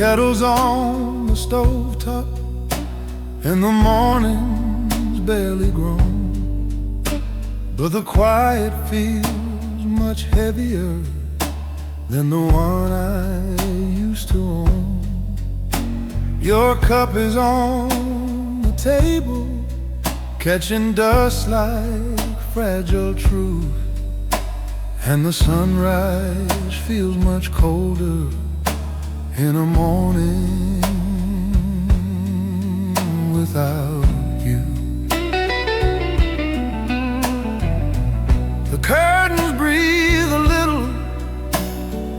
kettle's on the stovetop, and the morning's barely grown, but the quiet feels much heavier than the one I used to own. Your cup is on the table, catching dust like fragile truth, and the sunrise feels much colder in a morning without you. The curtains breathe a little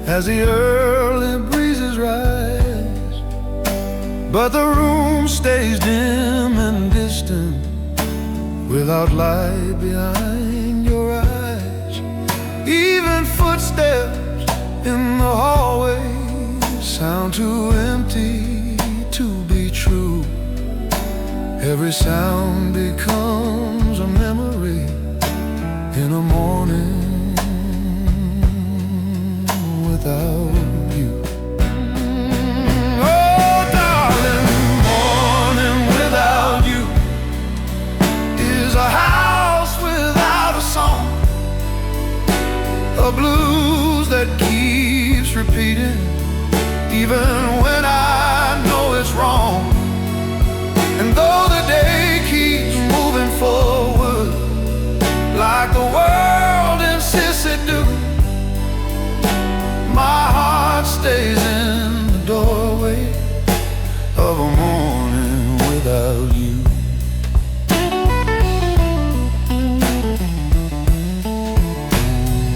as the early breezes rise, but the room stays dim and distant without light behind your eyes. Even footsteps in the hallway sound too empty to be true. Every sound becomes a memory in a morning without you. Oh, darling, morning without you is a house without a song, a blues that keeps repeating even when I know it's wrong. And though the day keeps moving forward like the world insists it do, my heart stays in the doorway of a morning without you.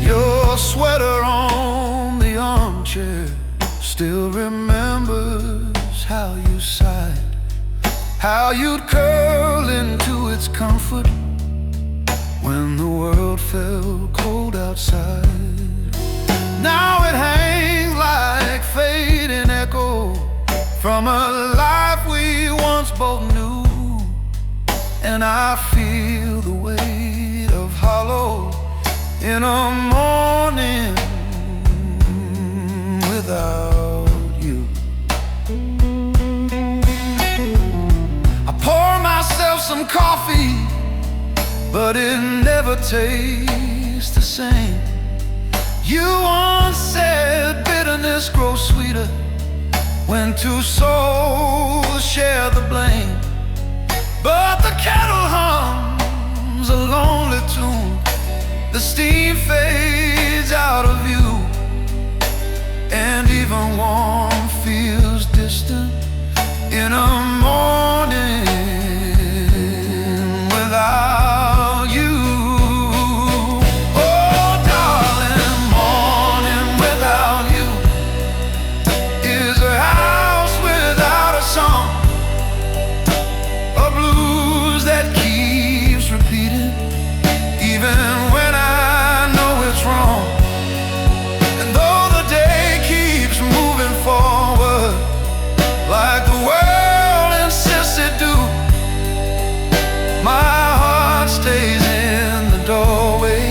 Your sweater on the armchair still remembers how you sighed, how you'd curl into its comfort when the world felt cold outside. Now it hangs like fading echo from a life we once both knew, and I feel the weight of hollow in a morning without you. I pour myself some coffee, but it never tastes the same. You once said bitterness grows sweeter when two souls share the blame, but the kettle hums a lonely tune, the steam fades out of view, and even warm feels distant in a morning without you. Oh, darling, morning without you is a house without a song, a blues that keeps repeating even when I know it's wrong. And though the day keeps moving forward like the world insists it do, my heart stays in the doorway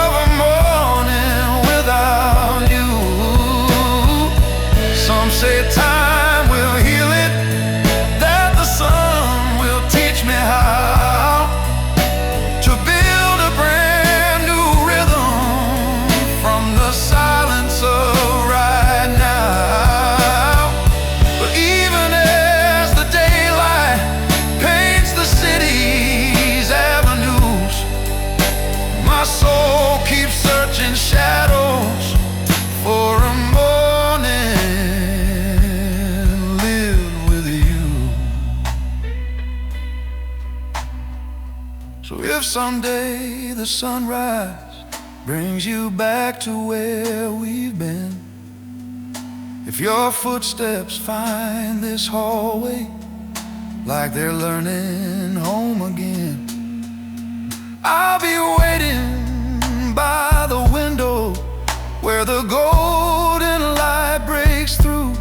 of a morning without you. Some say time will heal it, that the sun will teach me how to build a brand new rhythm from the silence of right now. But even as the daylight paints the city's avenues, my soul keeps searching shadows for a morning lived with you. So if someday the sunrise brings you back to where we've been, if your footsteps find this hallway like they're learning home again, I'll be waiting by the window where the golden light breaks through,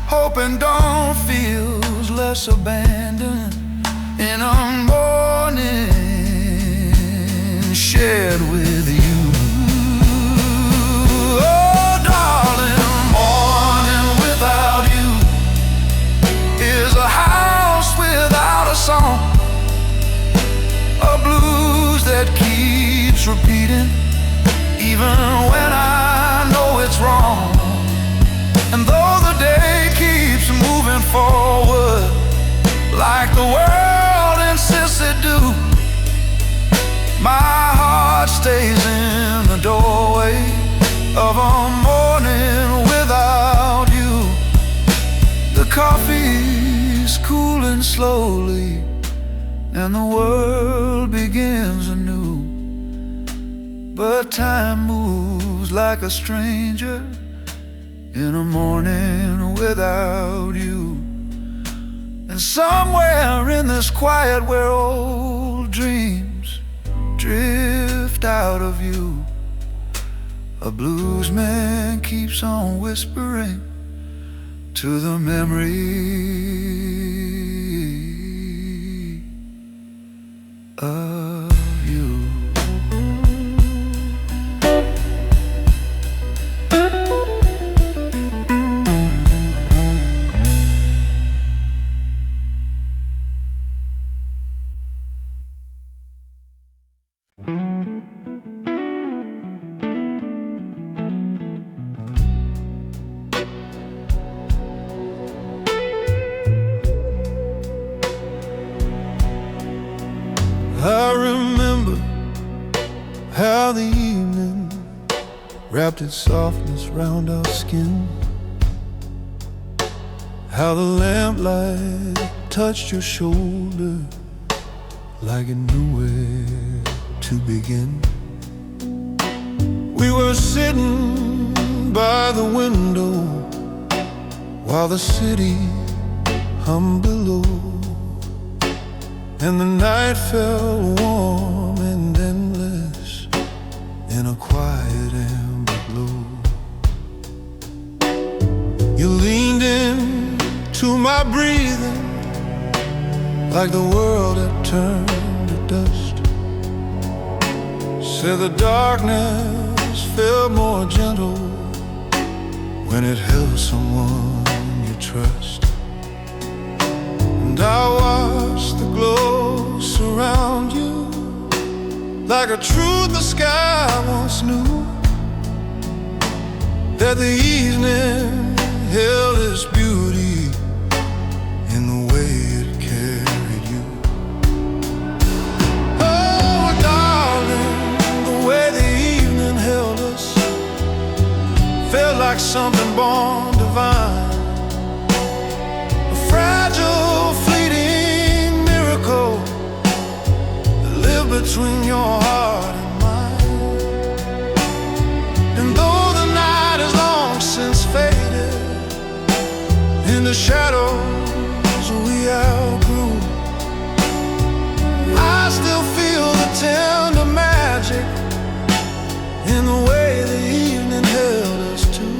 hoping dawn feels less abandoned in a morning shared with you. Oh, darling, morning without keeps repeating, even when I know it's wrong. And though the day keeps moving forward, like the world insists it do, my heart stays in the doorway of a morning without you. The coffee's cooling slowly, and the world begins anew. But time moves like a stranger in a morning without you. And somewhere in this quiet where old dreams drift out of you, a blues man keeps on whispering to the memory of you. I remember how the evening wrapped its softness round our skin, how the lamplight touched your shoulder like it knew where to begin. We were sitting by the window while the city hummed below, and the night fell warm and endless in a quiet amber glow. You leaned in to my breathing like the world had turned to dust. Said the darkness felt more gentle when it held someone you trust. And I watched the glow surround you like a truth the sky once knew, that the evening held its beauty in the way it carried you. Oh, darling, the way the evening held us felt like something born divine, a fragile, fleeting miracle that lived between your heart and mine. And though the night is long since faded into shadows we outgrew, I still feel the tender magic in the way the evening held us too.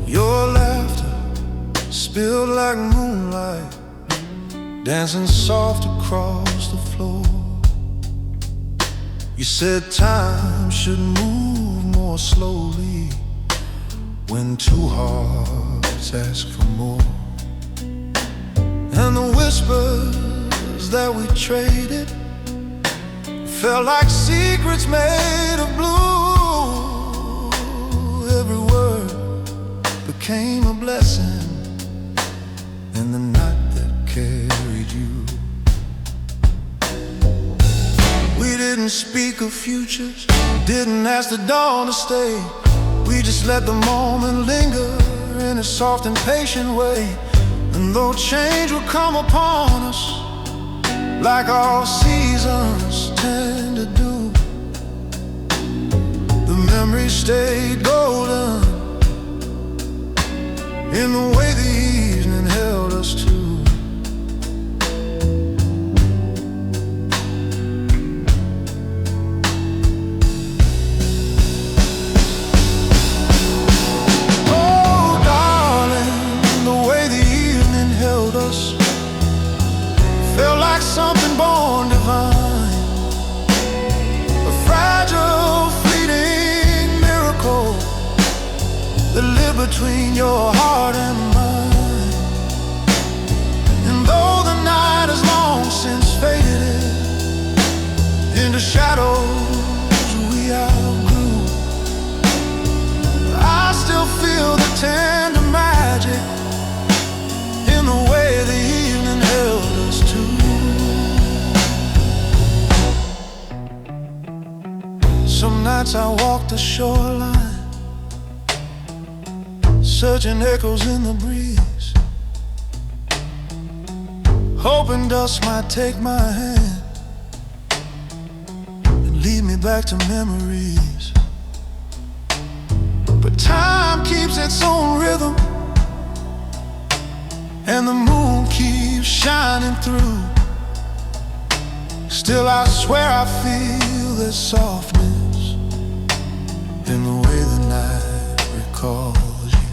Your laughter spilled like moonlight, dancing soft across the floor. You said time should move more slowly when two hearts ask for more. And the whispers that we traded felt like secrets made of blue. Every word became a blessing in the night that carried you. We didn't speak of futures, didn't ask the dawn to stay. We just let the moment linger in a soft and patient way. And though change would come upon us, like all seasons tend to do, the memories stayed golden in the way the evening held us too. Felt like something born divine, a fragile, fleeting miracle that lived between your heart and mine. walked the shoreline, searching echoes in the breeze, hoping dust might take my hand and lead me back to memories. But time keeps its own rhythm, and the moon keeps shining through. Still I swear I feel this softness in the way the night recalls you.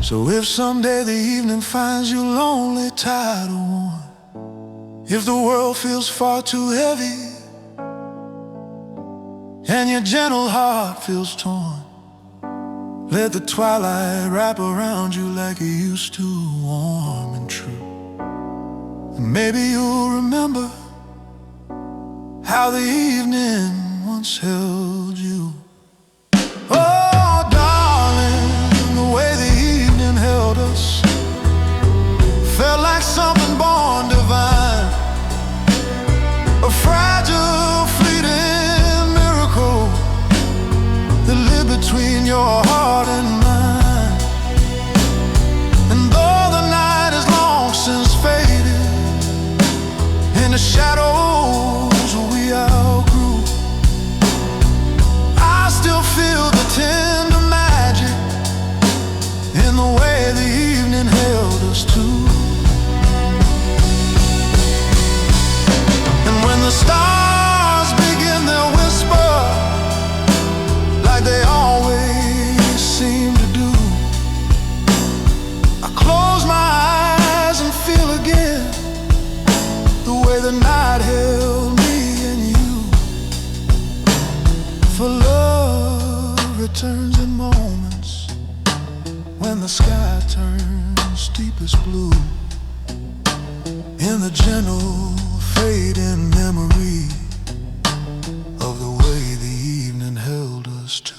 So if someday the evening finds you lonely, tired or worn, if the world feels far too heavy and your gentle heart feels torn, let the twilight wrap around you like it used to, warm and true. And maybe you'll remember how the evening once held you. Oh, darling, the way the evening held us felt like something born divine, a fragile, fleeting miracle that lived between your heart and mine. And though the night is long since faded, in the shadows we outgrew, I still feel the tender magic in the way the evening held us too. And when the stars begin their whisper, like they always seem to do, I close my eyes and feel again the way the night held me and you. For love returns in moments when the sky turns deepest blue, in the gentle fading memory of the way the evening held us too.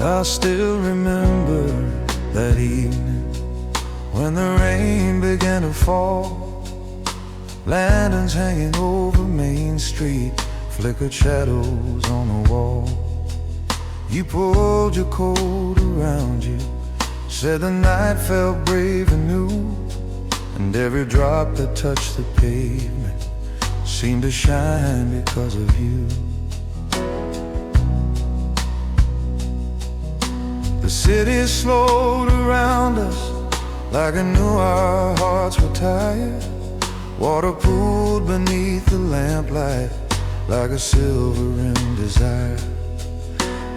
I still remember that evening when the rain began to fall. Lanterns hanging over Main Street flickered shadows on the wall. You pulled your coat around you, said the night felt brave and new, and every drop that touched the pavement seemed to shine because of you. The city slowed around us like I knew our hearts were tired. Water pooled beneath the lamplight like a silver-rimmed desire.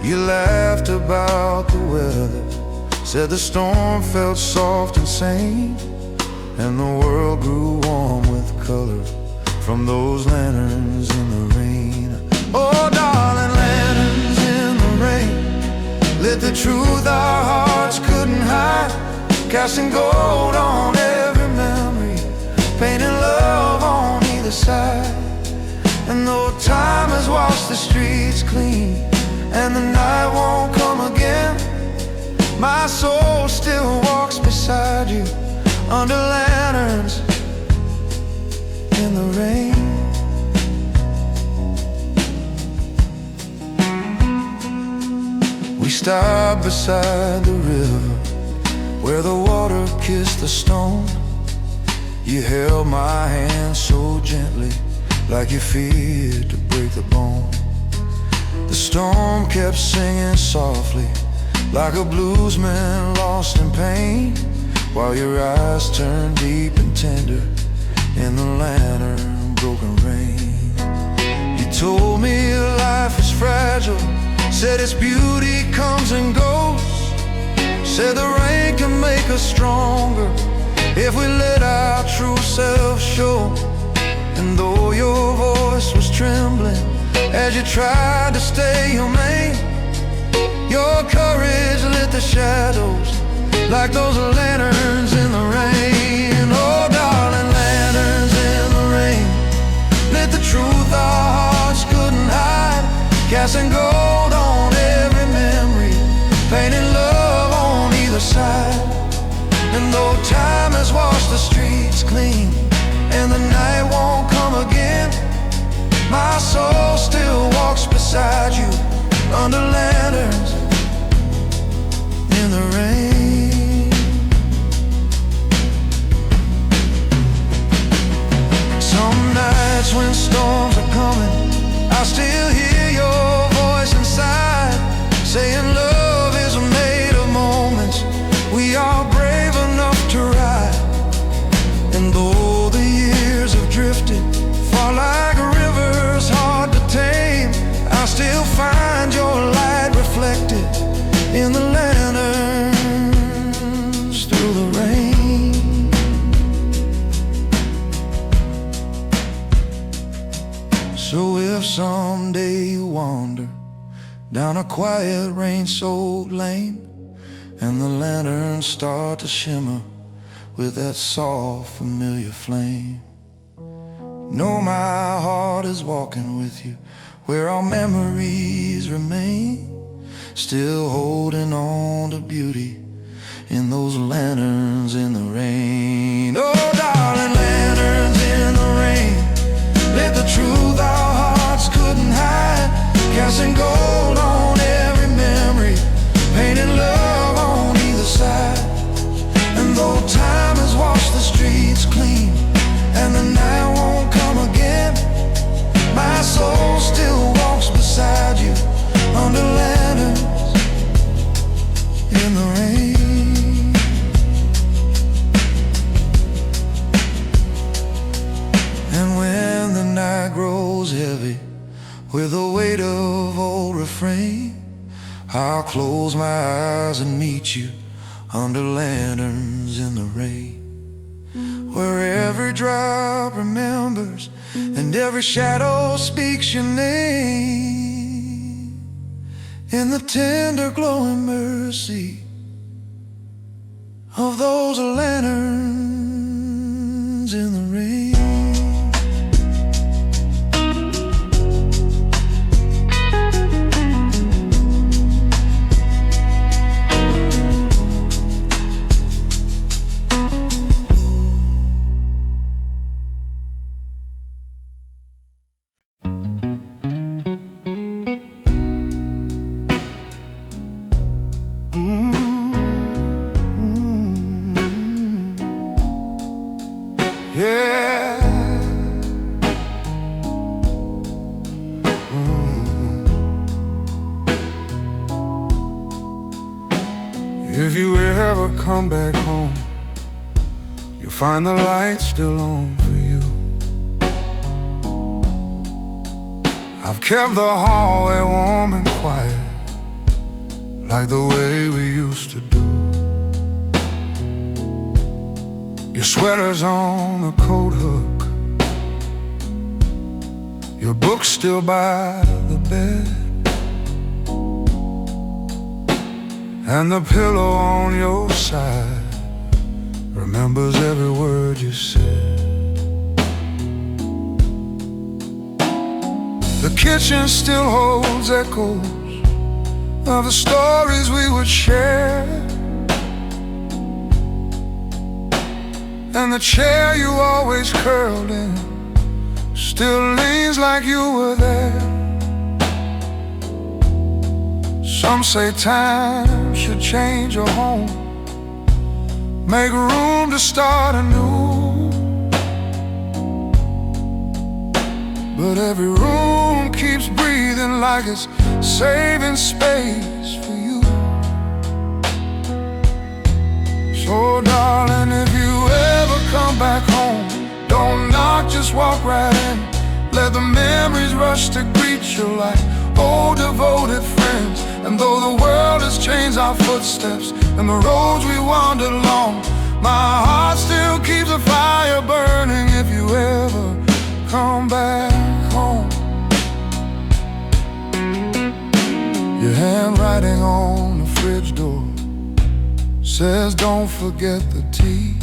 You laughed about the weather, said the storm felt soft and sane, and the world grew warm with color from those lanterns in the rain. Oh, darling, lanterns in the rain lit the truth our hearts couldn't hide, casting gold on every memory, painting love on either side. And though time has washed the streets clean and the night won't come again, my soul still walks beside you under lanterns in the rain. We stopped beside the river where the water kissed the stone. You held my hand so gently, like you feared to break the bone. The storm kept singing softly, like a bluesman lost in pain, while your eyes turned deep and tender in the lantern broken rain. You told me life is fragile, said its beauty comes and goes, said the rain can make us stronger if we let our true self show. And though your voice was trembling as you tried to stay humane, your courage lit the shadows like those lanterns in the rain. Oh darling, lanterns in the rain lit the truth our hearts couldn't hide, casting gold on every memory, painting love on either side. And though time has washed the streets clean and the night won't come again, my soul still walks beside you under lanterns in the rain. Some nights when storms are coming, I still hear your voice inside, saying love is made of moments we are brave enough to ride. And though the years have drifted far like rivers hard to tame, I still find your light reflected in the lanterns through the rain. So if someday you wander down a quiet rain-soaked lane and the lanterns start to shimmer with that soft familiar flame, know my heart is walking with you where our memories remain, still holding on to beauty in those lanterns in the rain. Oh darling, lanterns in the rain lit the truth our hearts couldn't hide, casting gold on every memory, painting love on either side. And though time has washed the streets clean and the night won't come again, my soul still walks beside you under lanterns in the rain. And when the night grows heavy with the weight of old refrain, I'll close my eyes and meet you under lanterns in the rain, where every drop remembers and every shadow speaks your name, in the tender glowing mercy of those lanterns in the rain. Yeah. If you ever come back home, you'll find the lights still on for you. I've kept the hallway warm and quiet, like the way we used to do. Your sweater's on the coat hook, your book's still by the bed, and the pillow on your side remembers every word you said. The kitchen still holds echoes of the stories we would share, and the chair you always curled in still leans like you were there. Some say time should change your home, make room to start anew, but every room keeps breathing like it's saving space for you. So darling, if you ever come back home, don't knock, just walk right in. Let the memories rush to greet you like old devoted friends. And though the world has changed our footsteps and the roads we wandered along, my heart still keeps a fire burning if you ever come back home. Your handwriting on the fridge door says don't forget the tea.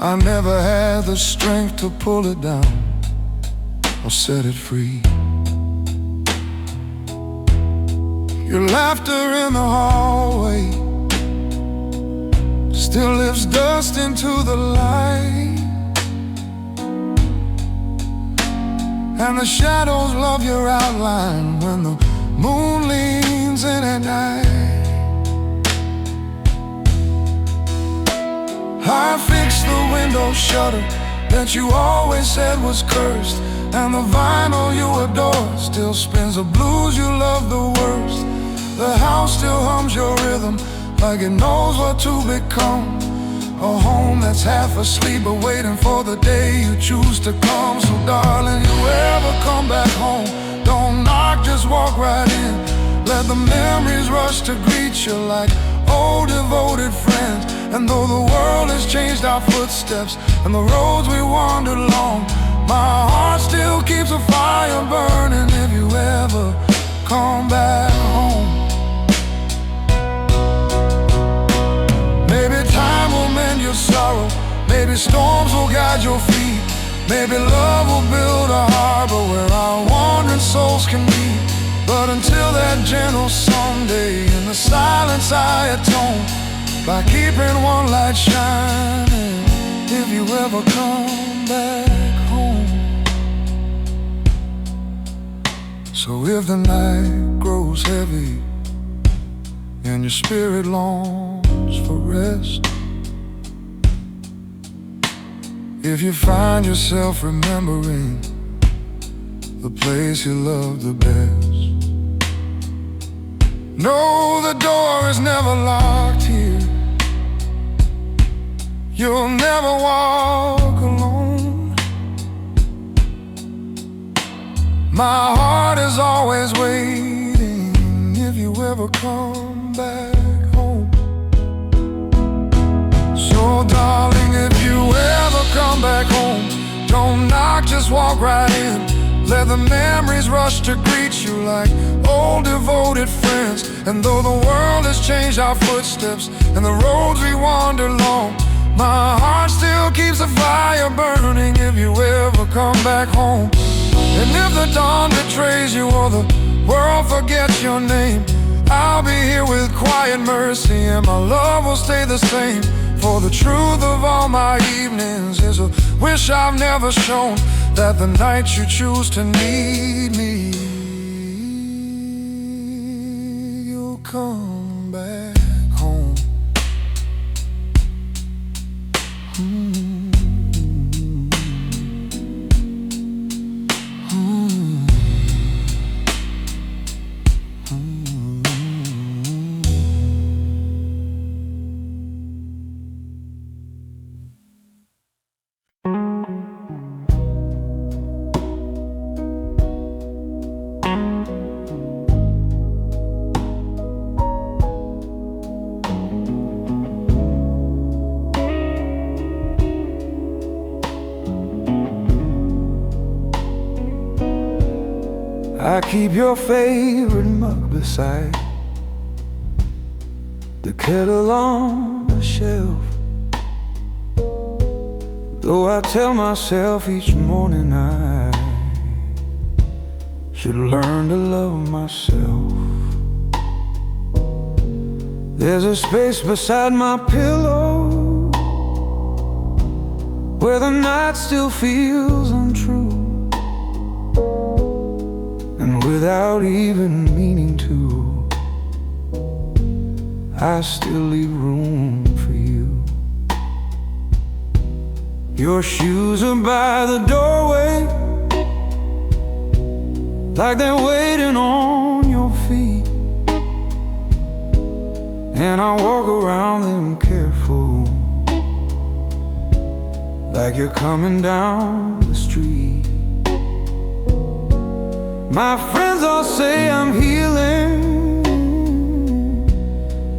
I never had the strength to pull it down or set it free. Your laughter in the hallway still lifts dust into the light, and the shadows love your outline when the moon leans in at night. I fixed the window shutter that you always said was cursed, and the vinyl you adore still spins the blues you love the worst. The house still hums your rhythm like it knows what to become. A home that's half asleep but waiting for the day you choose to come. So darling, you ever come back home, don't knock, just walk right in. Let the memories rush to greet you like old devoted friends. And though the world has changed our footsteps and the roads we wandered along, my heart still keeps a fire burning if you ever come back home. Maybe time will mend your sorrow, maybe storms will guide your feet, maybe love will build a harbor where our wandering souls can meet. But until that gentle someday, in the silence I atone by keeping one light shining if you ever come back home. So if the night grows heavy and your spirit longs for rest, if you find yourself remembering the place you loved the best, know the door is never locked here. You'll never walk alone. My heart is always waiting if you ever come back home. So darling, if you ever come back home, don't knock, just walk right in. Let the memories rush to greet you like old devoted friends. And though the world has changed our footsteps and the roads we wander along, my heart still keeps a fire burning if you ever come back home. And if the dawn betrays you or the world forgets your name, I'll be here with quiet mercy and my love will stay the same. For the truth of all my evenings is a wish I've never shown, that the night you choose to need me, you'll come back home. I keep your favorite mug beside the kettle on the shelf, though I tell myself each morning I should learn to love myself. There's a space beside my pillow where the night still feels untrue, and without even meaning to, I still leave room for you. Your shoes are by the doorway, like they're waiting on your feet, and I walk around them careful, like you're coming down the street. My friends all say I'm healing,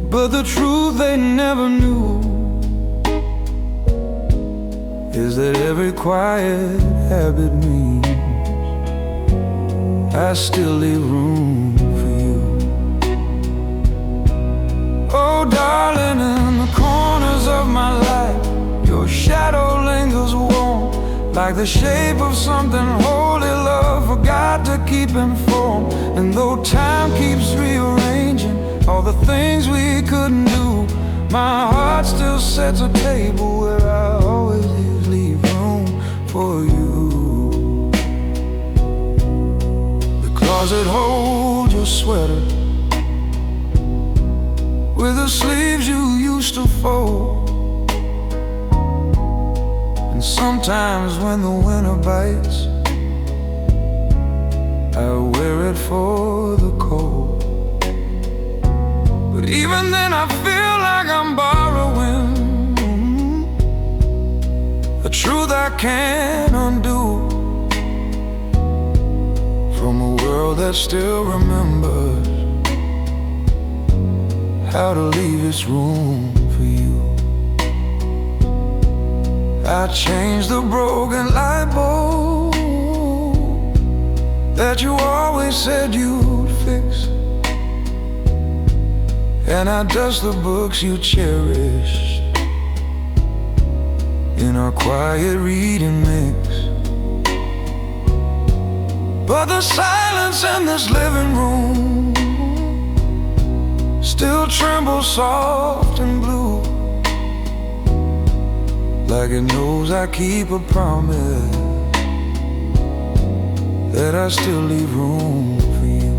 but the truth they never knew is that every quiet habit means I still leave room for you. Oh darling, in the corners of my life, your shadow lingers warm, like the shape of something holy love forgot to keep informed. And though time keeps rearranging all the things we couldn't do, my heart still sets a table where I always leave room for you. The closet holds your sweater with the sleeves you used to fold. And sometimes when the winter bites, I wear it for the cold. But even then I feel like I'm borrowing a truth I can't undo from a world that still remembers how to leave its room for you. I changed the broken light bulb that you always said you'd fix, and I dust the books you cherished in our quiet reading mix. But the silence in this living room still trembles soft and blue, like it knows I keep a promise, that I still leave room for you.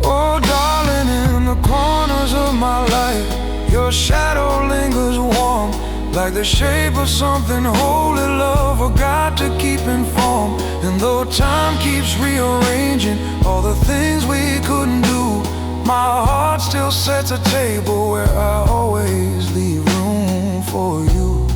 Oh darling, in the corners of my life, your shadow lingers warm, like the shape of something holy love forgot to keep informed. And though time keeps rearranging all the things we couldn't do, my heart still sets a table where I always leave room for you.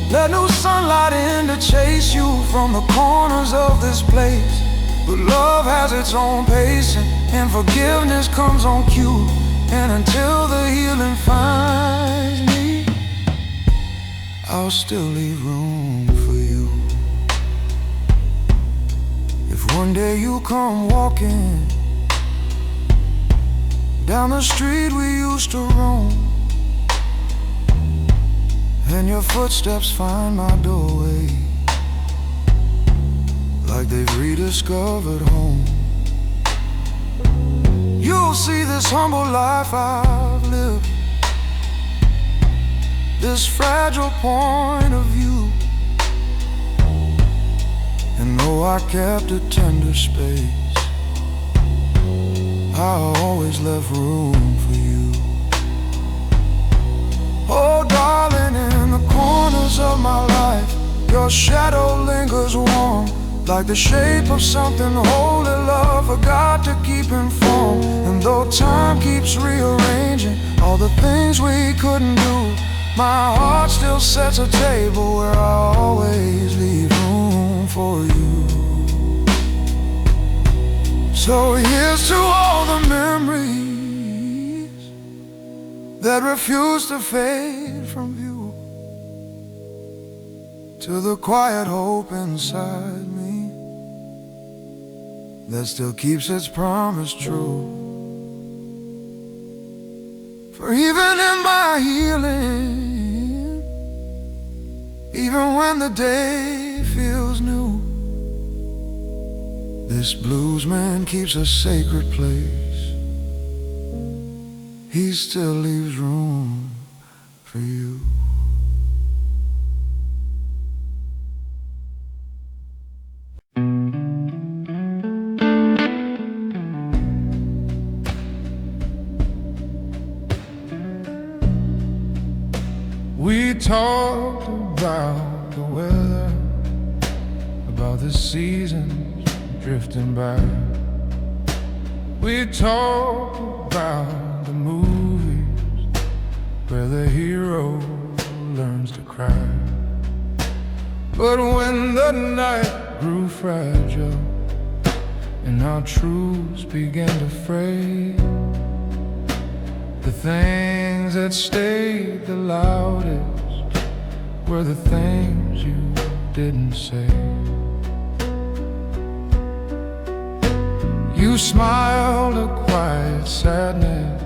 Let new sunlight in to chase you from the corners of this place. But love has its own pace, and forgiveness comes on cue. And until the healing finds me, I'll still leave room for you. If one day you come walking down the street we used to roam, and your footsteps find my doorway, like they've rediscovered home, you'll see this humble life I've lived, this fragile point of view. And though I kept a tender space, I always left room for you. Oh darling, in the corners of my life, your shadow lingers warm, like the shape of something holy love forgot to keep informed. And though time keeps rearranging all the things we couldn't do, my heart still sets a table where I always leave room for you. So here's to all the memories that refuse to fade from view, to the quiet hope inside me that still keeps its promise true. For even in my healing, even when the day feels new, this blues man keeps a sacred place. He still leaves room for you. We talked about the weather, about are the seasons drifting by. We talk about the movies where the hero learns to cry. But when the night grew fragile and our truths began to fray, the things that stayed the loudest were the things you didn't say. You smiled a quiet sadness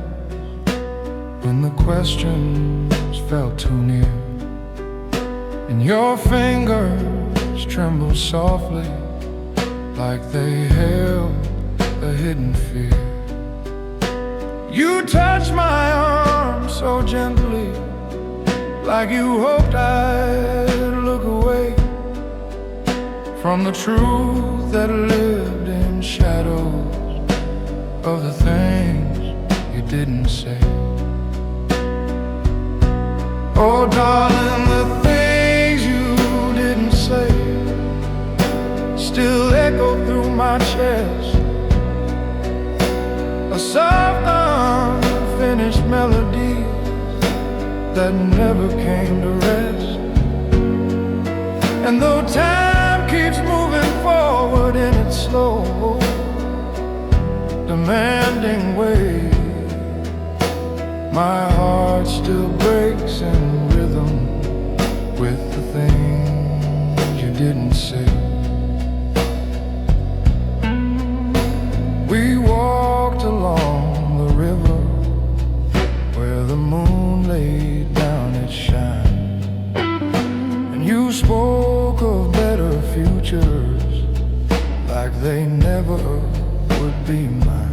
when the questions felt too near, and your fingers trembled softly like they held a hidden fear. You touched my arm so gently, like you hoped I'd look away from the truth that lived in shadows of the things you didn't say. Oh darling, the things you didn't say still echo through my chest, a soft unfinished melody that never came to rest. And though time keeps moving forward in its slow, demanding way, my heart still breaks in rhythm with the things you didn't say. We walked along the river where the moon laid down its shine, and you spoke of better futures like they never would be mine.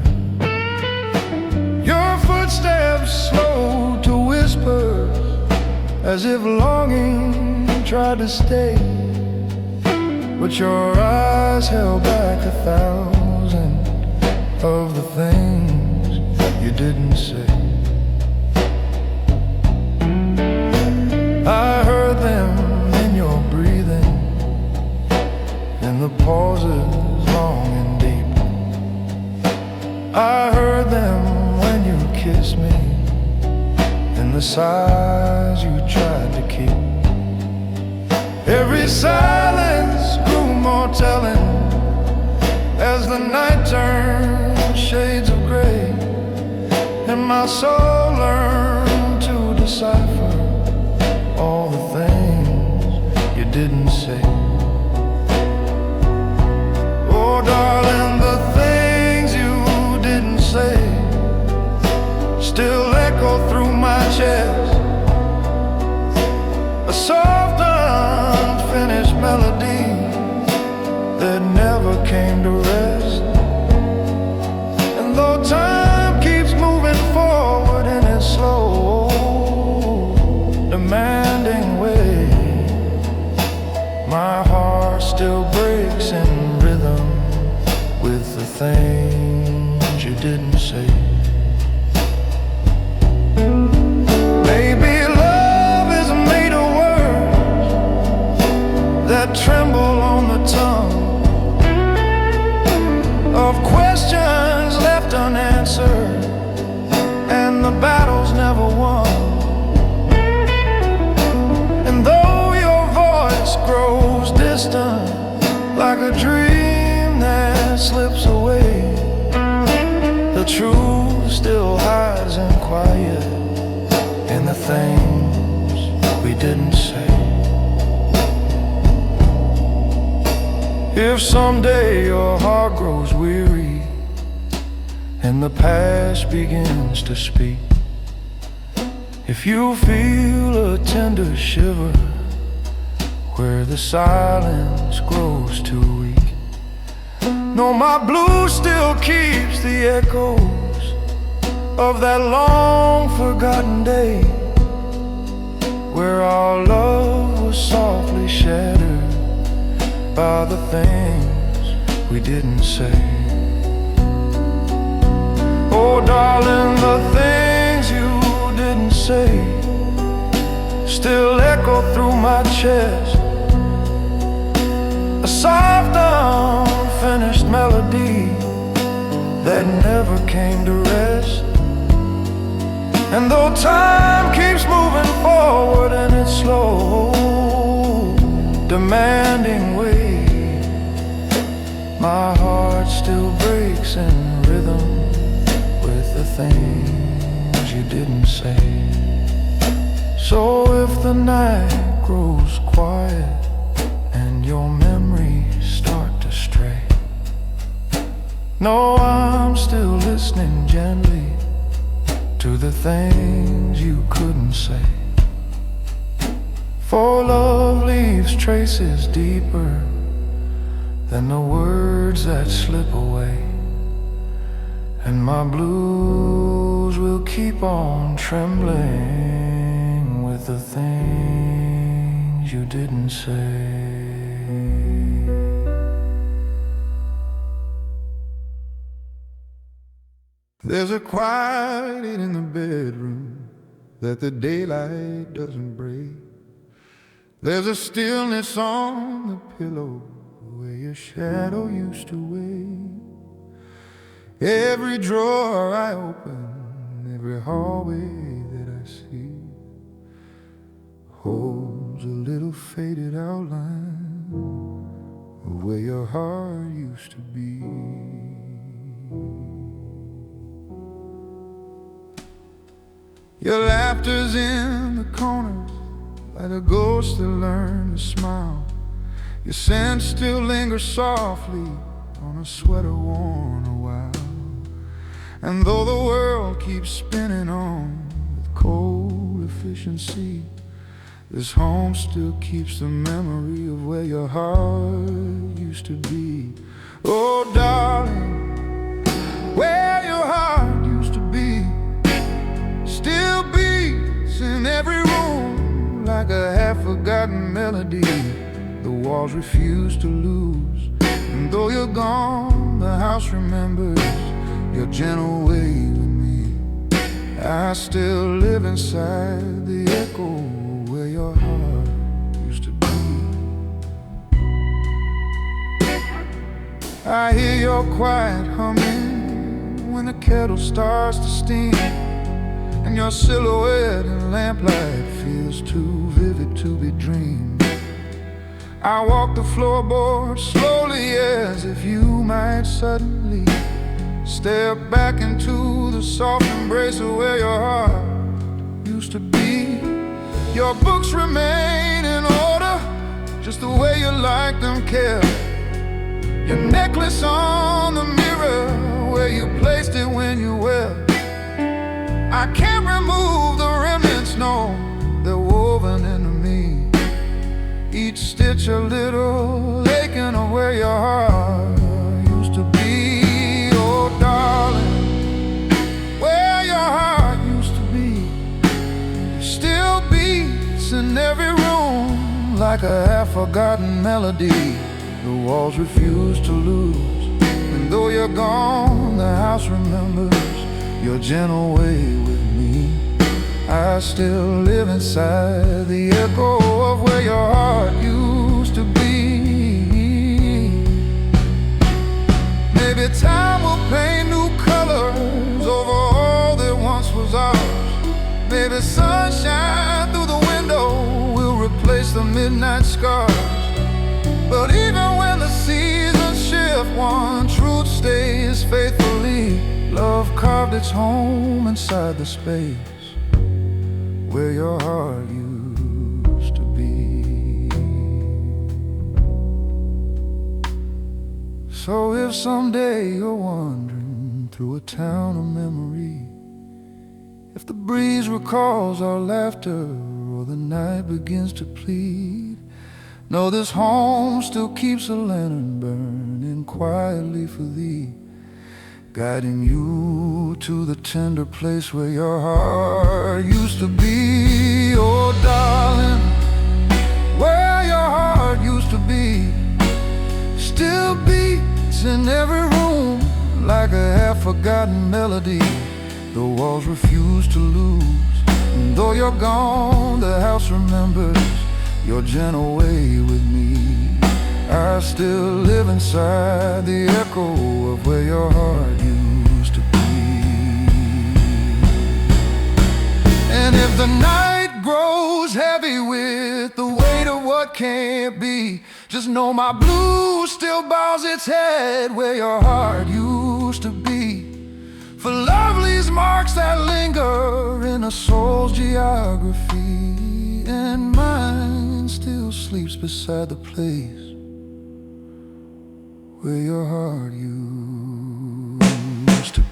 Your footsteps slowed to whispers as if longing tried to stay, but your eyes held back 1,000 of the things you didn't say. I heard them in your breathing, in the pauses long and deep. I heard them when you kissed me, in the sighs you tried to keep. Every silence grew more telling as the night turned shades of gray, and my soul learned to decipher all the things you didn't say. Oh darling, the things you didn't say still echo through my chest, a soft unfinished melody that never came to rest. And though time keeps moving forward in its slow, demanding way, my heart still breaks in rhythm with the things you didn't say. Maybe love is made of words that tremble on the tongue, of questions left unanswered and the battles never won. And though your voice grows distant like a dream that slips away, the truth still hides in quiet in the things we didn't say. If someday your heart grows weary and the past begins to speak, if you feel a tender shiver where the silence grows too weak, no, my blue still keeps the echoes of that long forgotten day where our love was softly shattered by the things we didn't say. Oh darling, the things you didn't say still echo through my chest, a a soft, unfinished melody that never came to rest. And though time keeps moving forward in its slow, demanding way, my heart still breaks in rhythm with the things you didn't say. So if the night grows quiet and your memories start to stray, know I'm still listening gently to the things you couldn't say. For love leaves traces deeper than the words that slip away, and my blues will keep on trembling with the things you didn't say. There's a quiet in the bedroom that the daylight doesn't break. There's a stillness on the pillow where your shadow used to wait. Every drawer I open, every hallway that I see, holds a little faded outline of where your heart used to be. Your laughter's in the corners, like a ghost that learned to smile. Your scent still lingers softly on a sweater worn a while. And though the world keeps spinning on with cold efficiency, this home still keeps the memory of where your heart used to be. Oh darling, where your heart used to be still beats in every room like a half-forgotten melody the walls refuse to lose. And though you're gone, the house remembers your gentle way with me. I still live inside the echo where your heart used to be. I hear your quiet humming when the kettle starts to steam, and your silhouette in lamplight feels too vivid to be dreamed. I walk the floorboard slowly as if you might suddenly step back into the soft embrace of where your heart used to be. Your books remain in order, just the way you like them kept. Your necklace on the mirror where you placed it when you wept. I can't remove the remnants, no, they're woven into me. Each stitch a little aching of where your heart used to be. Oh darling, where your heart used to be still beats in every room like a half-forgotten melody the walls refuse to lose. And though you're gone, the house remembers your gentle way with me. I still live inside the echo of where your heart used to be. Maybe time will paint new colors over all that once was ours. Maybe sunshine through the window will replace the midnight scars. But even when the seasons shift, one truth stays faithfully. Love carved its home inside the space where your heart used to be. So if someday you're wandering through a town of memory, if the breeze recalls our laughter or the night begins to plead, know this home still keeps a lantern burning quietly for thee, guiding you to the tender place where your heart used to be. Oh darling, where your heart used to be still beats in every room like a half-forgotten melody the walls refuse to lose. And though you're gone, the house remembers your gentle way with me. I still live inside the echo of where your heart used to be. And if the night grows heavy with the weight of what can't be, just know my blue still bows its head where your heart used to be. For love leaves marks that linger in a soul's geography, and mine still sleeps beside the place where your heart used to be.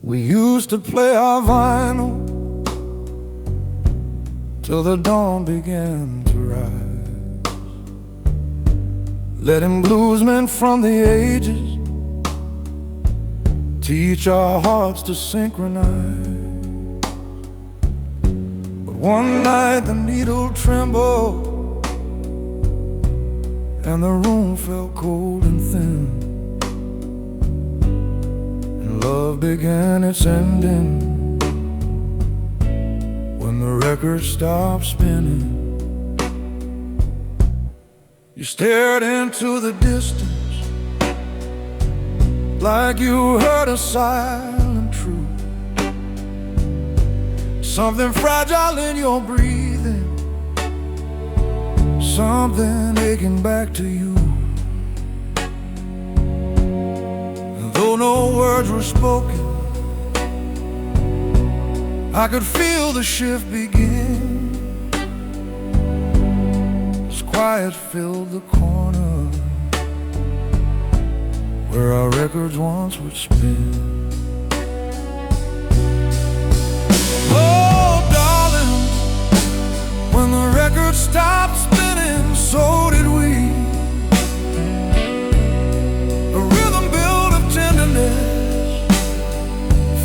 We used to play our vinyl till the dawn began to rise, letting bluesmen from the ages teach our hearts to synchronize. But one night the needle trembled and the room felt cold and thin. Love began its ending when the record stopped spinning. You stared into the distance like you heard a silent truth, something fragile in your breathing, something aching back to you. Though no words were spoken, I could feel the shift begin as quiet filled the corner where our records once would spin. Oh, darling, when the record stopped spinning, so did we.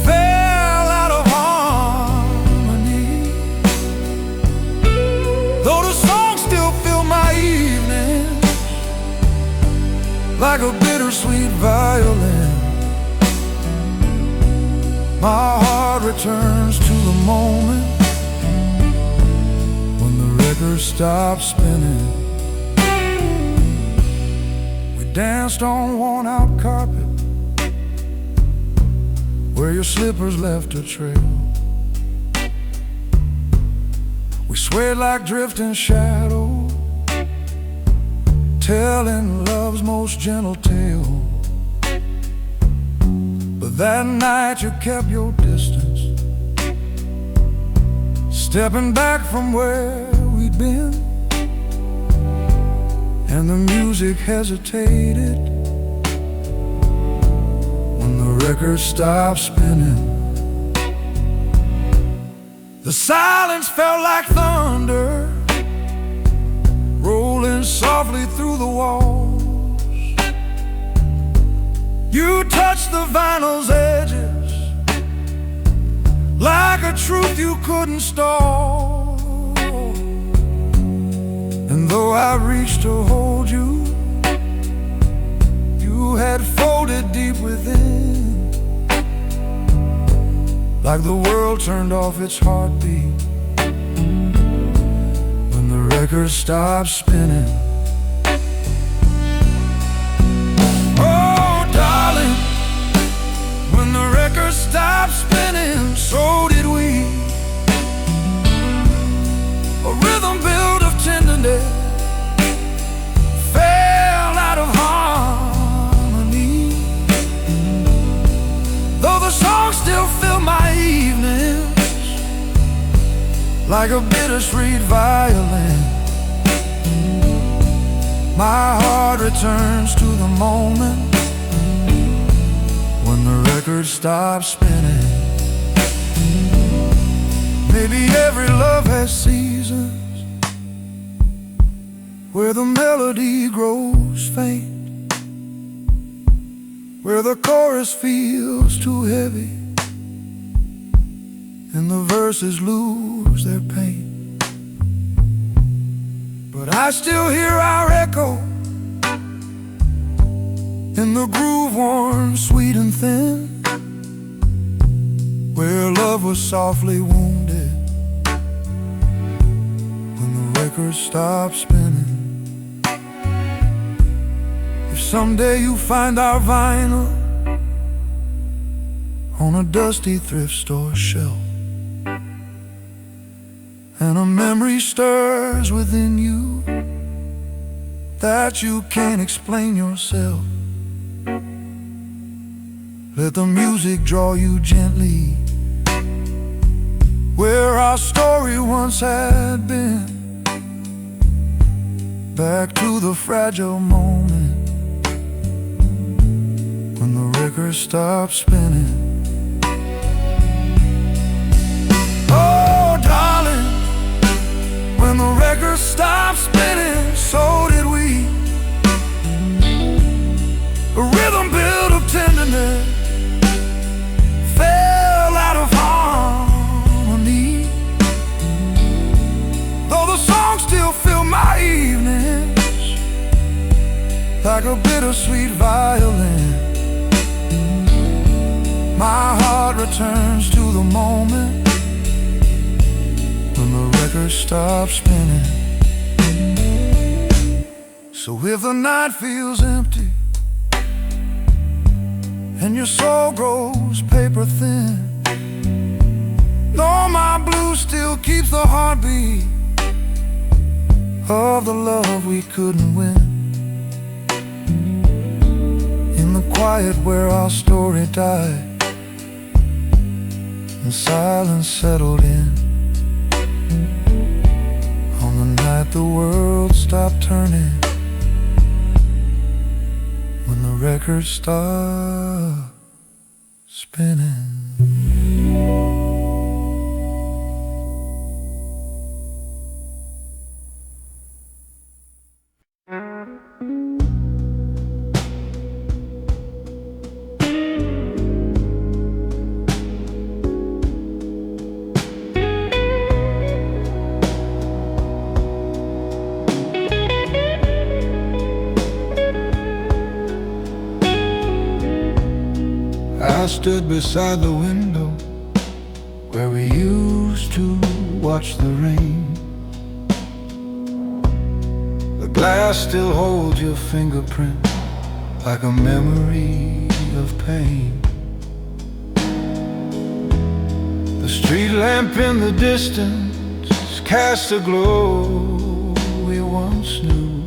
Fell out of harmony. Though the songs still fill my evening like a bittersweet violin, my heart returns to the moment when the record stopped spinning. We danced on worn-out carpet where your slippers left a trail. We swayed like drifting shadows, telling love's most gentle tale. But that night you kept your distance, stepping back from where we'd been, and the music hesitated when the record stopped spinning. The silence felt like thunder rolling softly through the walls. You touched the vinyl's edges like a truth you couldn't stall. And though I reached to hold you, you had folded deep within, like the world turned off its heartbeat when the record stopped spinning. Oh, darling, when the record stopped spinning, so did we. A rhythm built of tenderness fell out of harmony. like a bittersweet violin. My heart returns to the moment when the record stops spinning. Maybe every love has seasons where the melody grows faint, where the chorus feels too heavy and the verses lose their pain. But I still hear our echo in the groove worn sweet and thin, where love was softly wounded when the record stopped spinning. If someday you find our vinyl on a dusty thrift store shelf, and a memory stirs within you that you can't explain yourself, let the music draw you gently where our story once had been, back to the fragile moment when the record stopped spinning. Oh, darling, when the record stopped spinning, so did we. A rhythm built of tenderness fell out of harmony, though the songs still fill my evenings like a bittersweet violin. My heart returns to the moment when the record stops spinning. So if the night feels empty and your soul grows paper thin, know my blue still keeps the heartbeat of the love we couldn't win. In the quiet where our story died and silence settled in, on the night the world stopped turning, when the record stopped spinning. I stood beside the window where we used to watch the rain. The glass still holds your fingerprint like a memory of pain. The street lamp in the distance casts a glow we once knew,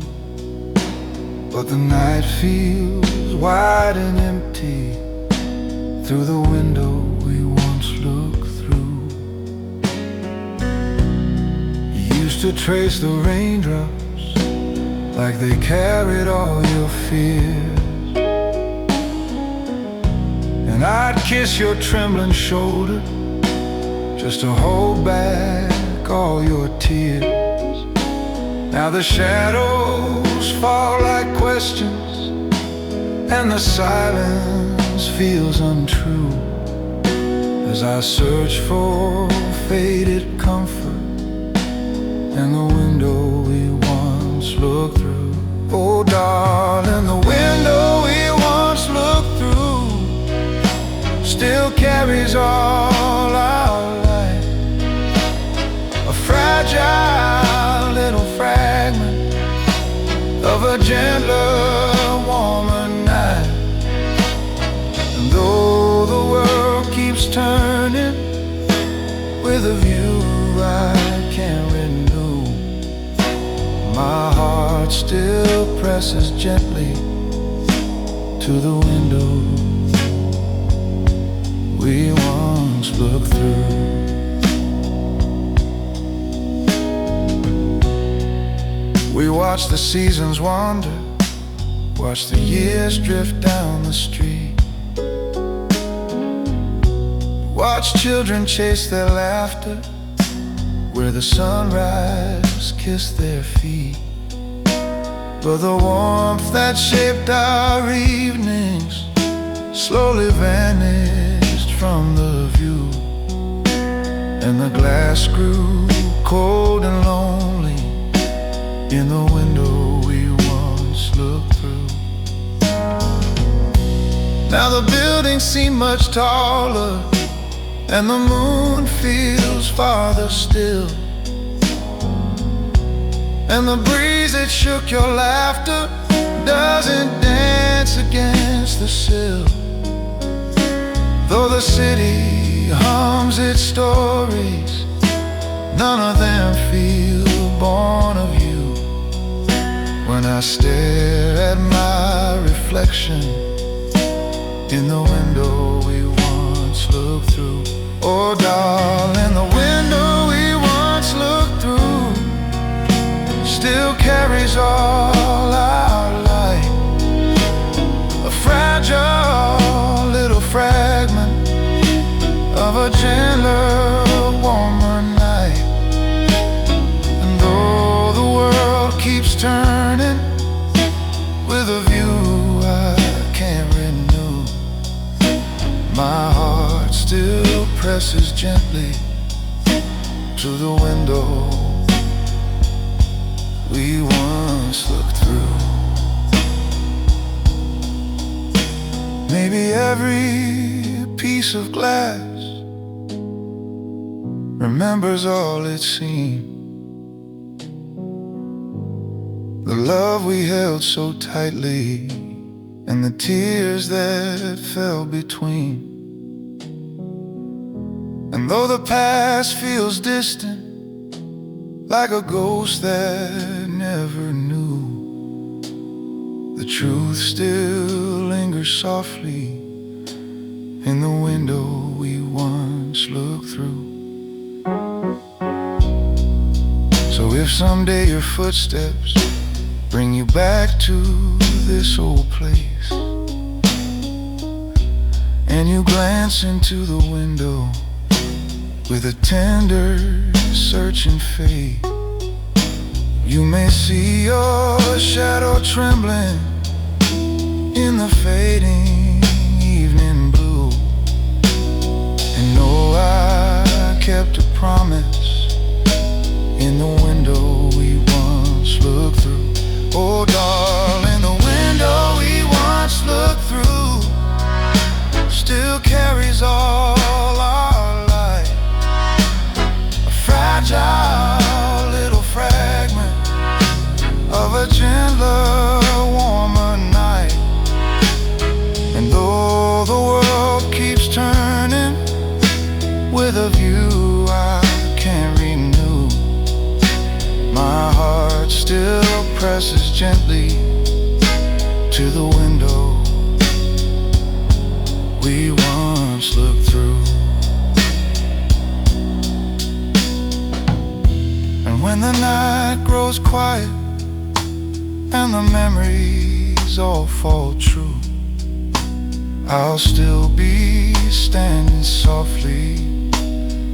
but the night feels wide and empty through the window we once looked through. You used to trace the raindrops like they carried all your fears, and I'd kiss your trembling shoulder just to hold back all your tears. Now the shadows fall like questions and the silence feels untrue as I search for faded comfort in the window we once looked through. Oh darling, the window we once looked through still carries all our light, a fragile little fragment of a gentler, warmer night. Though the world keeps turning with a view I can't renew, my heart still presses gently to the window we once looked through. watch the seasons wander, watch the years drift down the street, watch children chase their laughter where the sunrise kissed their feet. But the warmth that shaped our evenings slowly vanished from the view, and the glass grew cold and lonely in the window we once looked through. Now the buildings seem much taller, and the moon feels farther still, and the breeze that shook your laughter doesn't dance against the sill. Though the city hums its stories, none of them feel born of you. When I stare at my reflection in the window we once looked through. Oh darling, the window we once looked through still carries all our light, a fragile little fragment of a gentler, warmer night. And though the world keeps turning with a view I can't renew, my heart still presses gently to the window we once looked through. Maybe every piece of glass remembers all it's seen, the love we held so tightly and the tears that fell between. And though the past feels distant, like a ghost that never knew, the truth still lingers softly in the window we once looked through. So if someday your footsteps bring you back to this old place, and you glance into the window with a tender, searching faith, you may see your shadow trembling in the fading evening blue, and know I kept a promise in the window we once looked through. Oh darling, the window we once looked through still carries all our light, a fragile little fragment of a gentler, warmer night. And though the world keeps turning with a view I can't renew, my heart still presses gently to the window we once looked through. And when the night grows quiet and the memories all fall true, I'll still be standing softly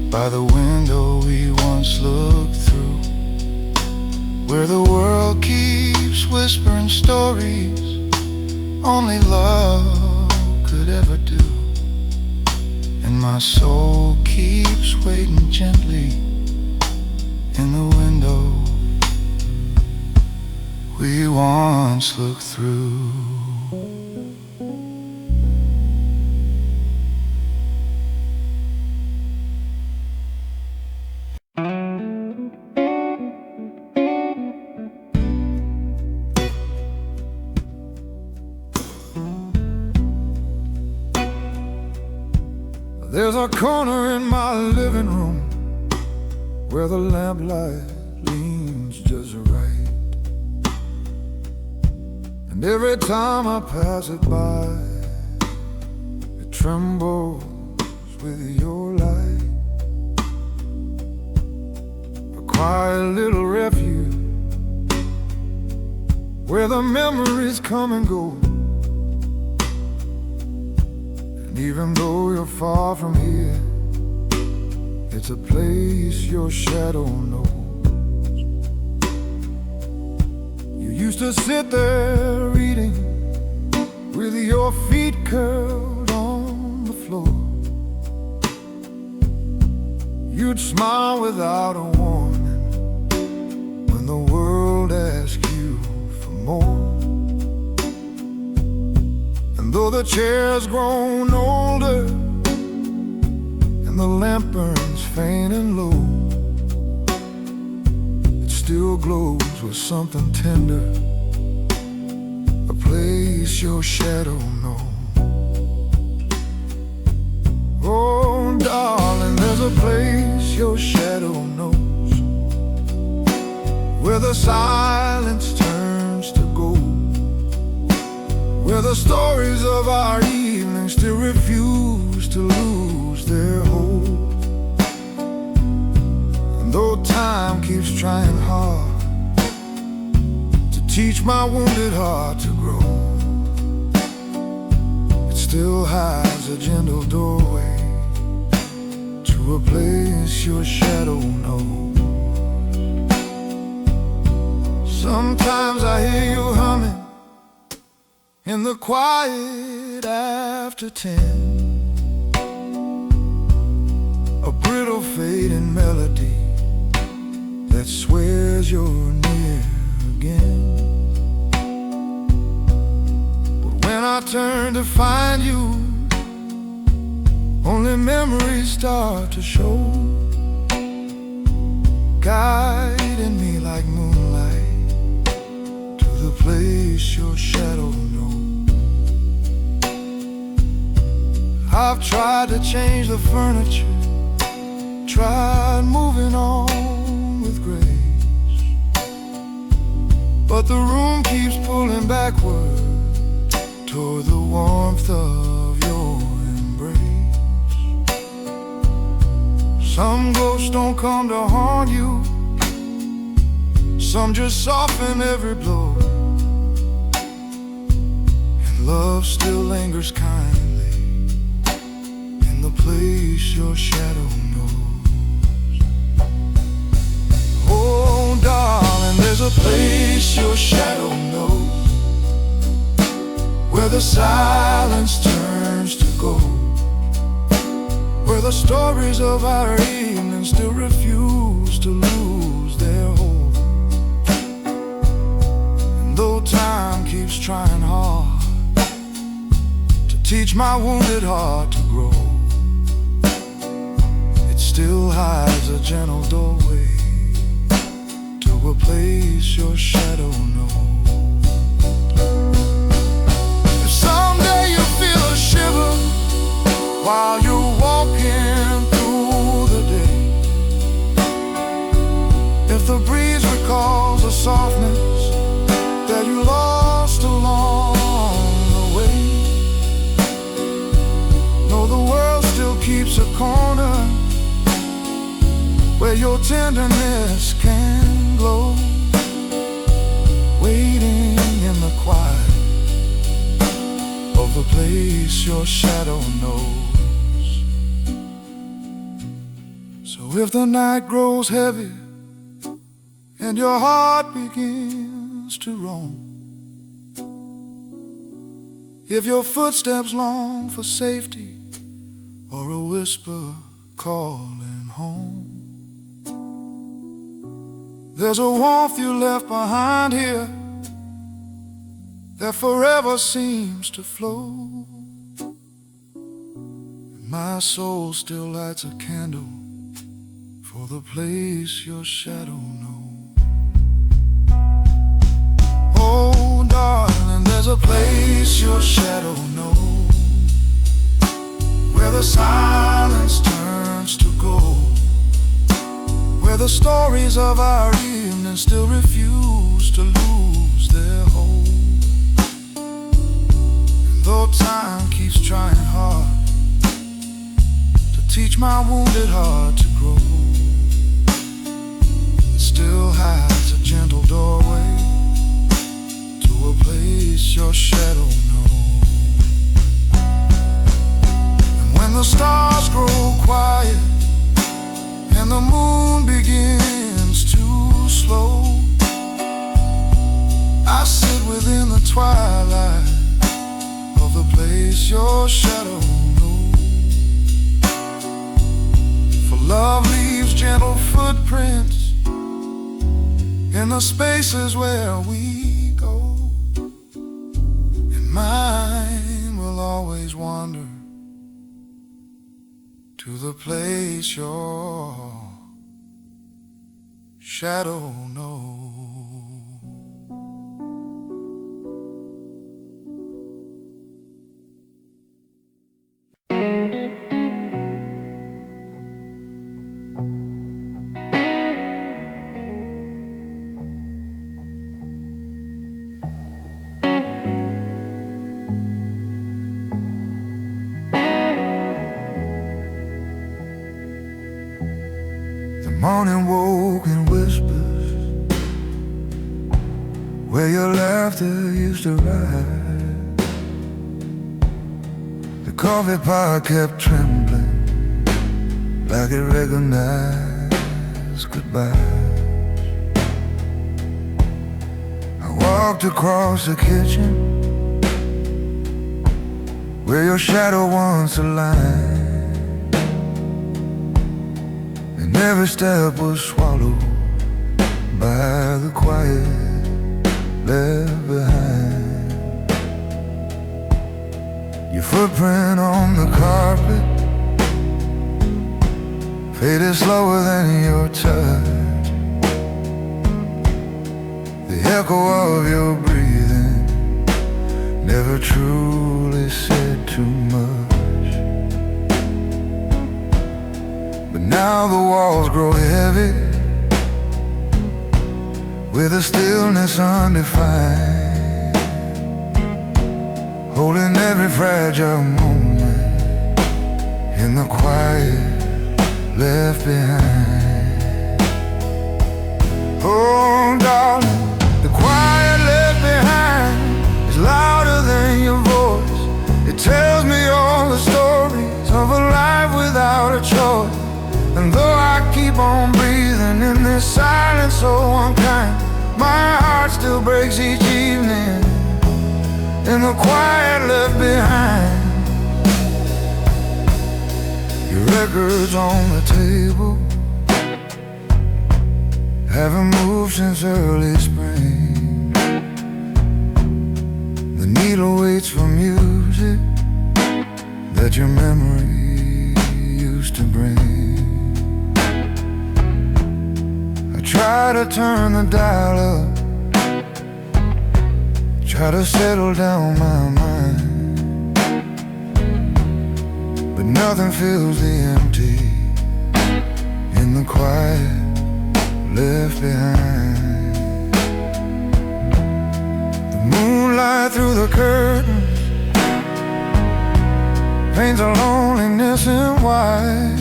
by the window we once looked through, where the world keeps whispering stories only love could ever do, and my soul keeps waiting gently in the window we once looked through. There's a corner in my living room where the lamplight leans just right, and every time I pass it by, it trembles with your light. A quiet little refuge where the memories come and go. And even though you're far from here, it's a place your shadow knows. You used to sit there reading with your feet curled on the floor. You'd smile without a warning when the world asked you for more. And though the chair's grown older and the lamp burns faint and low, it still glows with something tender, a place your shadow knows. Oh, darling, there's a place your shadow knows, where the silence turns to gold, where the stories of our evening still refuse to lose their hold. And though time keeps trying hard to teach my wounded heart to grow, it still hides a gentle doorway to a place your shadow knows. Sometimes I hear you humming in the quiet after 10, a brittle fading melody that swears you're near again. But when I turn to find you, only memories start to show, guiding me like moonlight to the place your shadow knows. I've tried to change the furniture, tried moving on with grace, but the room keeps pulling backward toward the warmth of your embrace. Some ghosts don't come to haunt you, some just soften every blow, and love still lingers kindly in the place your shadow knows. Oh, darling, there's a place your shadow knows, where the silence turns to gold, where the stories of our evening still refuse to lose their hold. And though time keeps trying hard to teach my wounded heart to grow, it still hides a gentle doorway to a place your shadow knows. If someday you feel a shiver while you're walking through the day, if the breeze recalls the softness that you lost along the way, know the world still keeps a corner where your tenderness can glow, waiting in the quiet of the place your shadow knows. So if the night grows heavy and your heart begins to roam, if your footsteps long for safety or a whisper calling home, there's a warmth you left behind here that forever seems to flow. My soul still lights a candle for the place your shadow knows. Oh, darling, there's a place your shadow knows, where the silence turns to gold, where the stories of our evening still refuse to lose their hold. And though time keeps trying hard to teach my wounded heart to grow, it still hides a gentle doorway to in the spaces where we go. And mine will always wander to the place your shadow knows. Morning woke in whispers where your laughter used to ride. The coffee pot kept trembling like it recognized goodbye. I walked across the kitchen where your shadow once aligned. Every step was swallowed by the quiet left behind. Your footprint on the carpet faded slower than your touch. The echo of your breathing never truly said too much. But now the walls grow heavy with a stillness undefined, holding every fragile moment in the quiet left behind. Oh, darling, the quiet left behind is louder than your voice. It tells me all the stories of a life without a choice. And though I keep on breathing in this silence so unkind, my heart still breaks each evening in the quiet left behind. Your records on the table haven't moved since early spring. The needle waits for music that your memory used to bring. Try to turn the dial up, try to settle down my mind, but nothing fills the empty in the quiet left behind. The moonlight through the curtains paints a loneliness in white.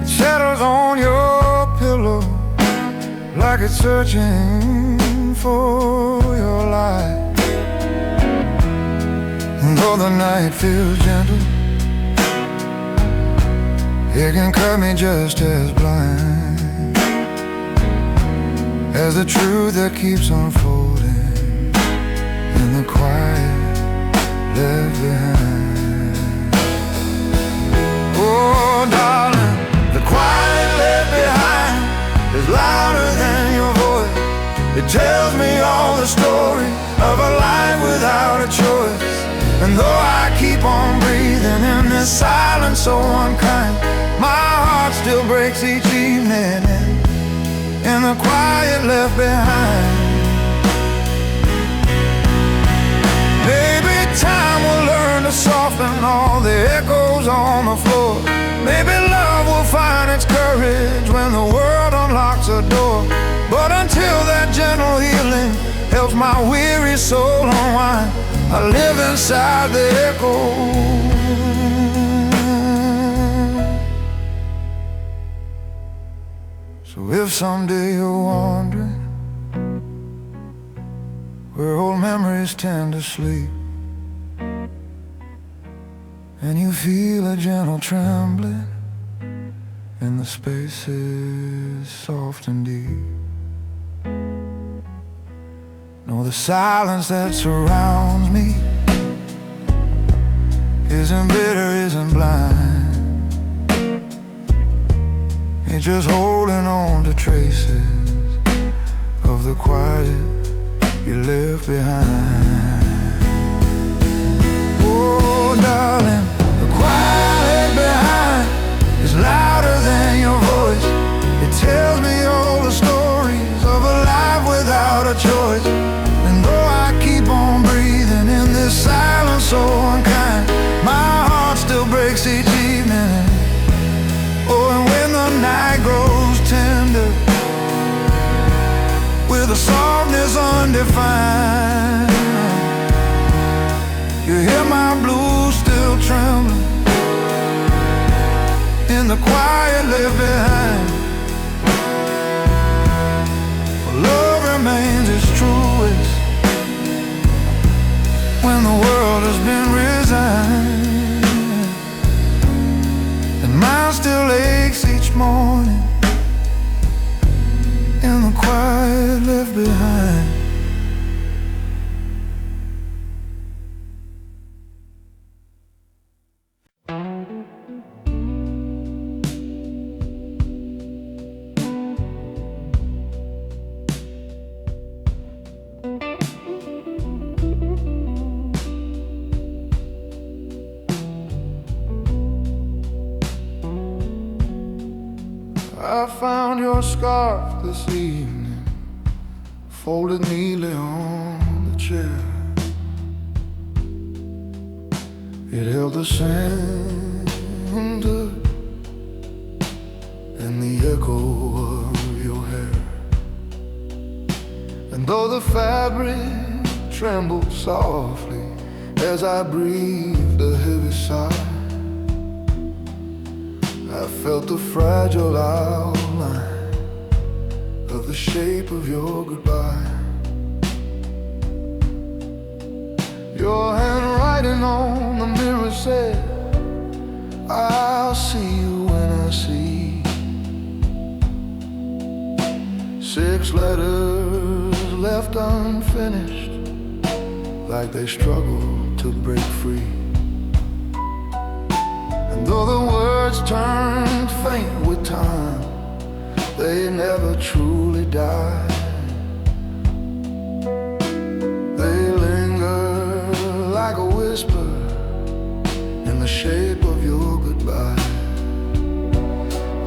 Shadows on your pillow like it's searching for your light. And though the night feels gentle, it can cut me just as blind as the truth that keeps unfolding in the quiet left behind. Oh, darling, the quiet left behind is louder than your voice. It tells me all the story of a life without a choice. And though I keep on breathing in this silence so unkind, my heart still breaks each evening in the quiet left behind. Maybe time will learn to soften all the echoes on the floor. Maybe love will find its courage when the world unlocks a door. But until that gentle healing helps my weary soul unwind, I live inside the echo. So if someday you're wondering where old memories tend to sleep, and you feel a gentle trembling in the spaces soft and deep, know the silence that surrounds me isn't bitter, isn't blind. You're just holding on to traces of the quiet you left behind. Oh, darling, the quiet left behind is louder than your voice. It tells me all the stories of a life without a choice. And though I keep on breathing in this silence so unkind, my heart still breaks each evening. Oh, and when the night grows tender with a softness undefined, you hear my blues still trembling in the quiet left behind. For love remains its truest when the world has been resigned, and mine still aches each morning in the quiet left behind. I found your scarf this evening, folded neatly on the chair. It held the sandalwood and the echo of your hair. And though the fabric trembled softly as I breathed a heavy sigh, I felt the fragile outline of the shape of your goodbye. Your handwriting on the mirror said, I'll see you when I see. 6 letters left unfinished, like they struggled to break free. And though the words turned faint with time, they never truly died. They linger like a whisper in the shape of your goodbye.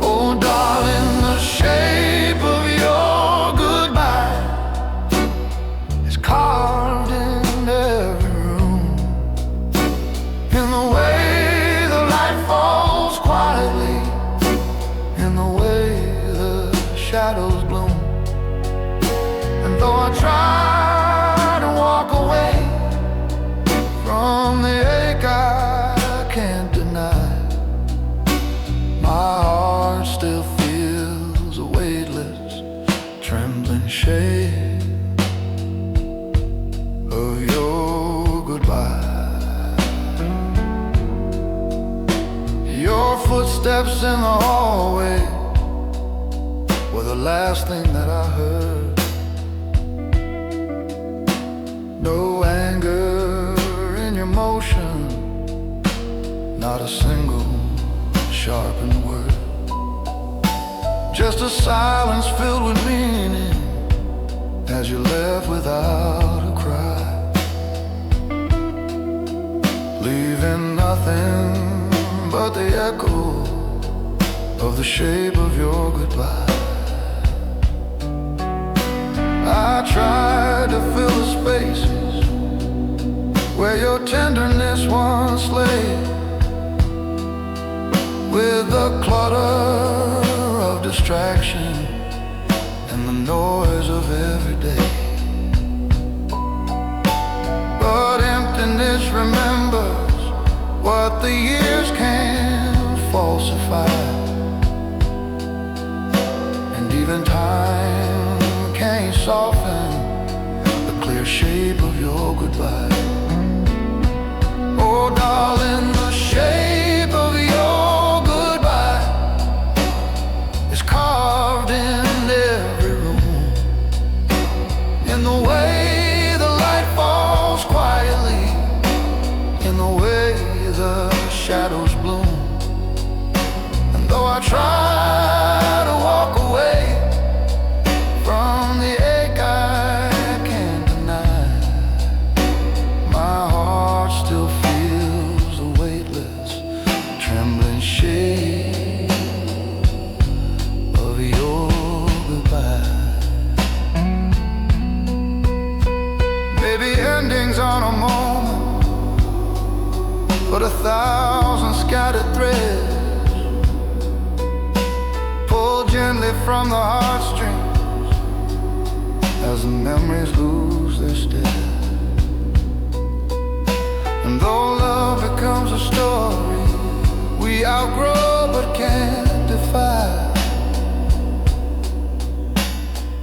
Oh, darling, the shape of your goodbye is carved in every room, in the way falls quietly, in the way the shadows bloom. And though I try to walk away from the ache I can't deny, my heart still feels a weightless, trembling shade of your goodbye. Your footsteps in the hallway were the last thing that I heard. No anger in your motion, not a single sharpened word. Just a silence filled with meaning as you left without a cry, leaving nothing but the echo of the shape of your goodbye. I tried to fill the spaces where your tenderness once lay, with the clutter of distraction and the noise of every day. But emptiness remembers what the years can't falsify, and even time can't soften the clear shape of your goodbye. Oh, darling, the shape of your goodbye is carved in every room, in the way the light falls quietly, in the way the shadows bloom. And though I try but 1,000 scattered threads pull gently from the heartstrings as the memories lose their stead. And though love becomes a story we outgrow but can't defy,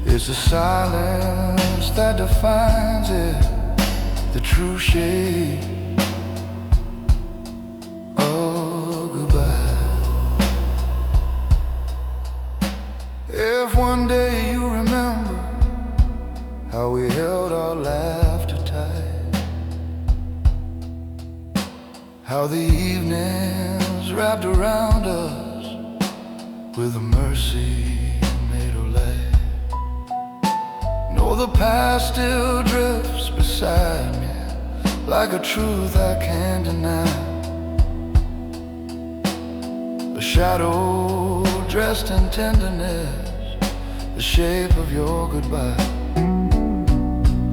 it's the silence that defines it, the true shape of goodbye. If one day you remember how we held our laughter tight, how the evenings wrapped around us with a mercy made of light. Know the past still drifts beside me like a truth I can't deny, a shadow dressed in tenderness, the shape of your goodbye.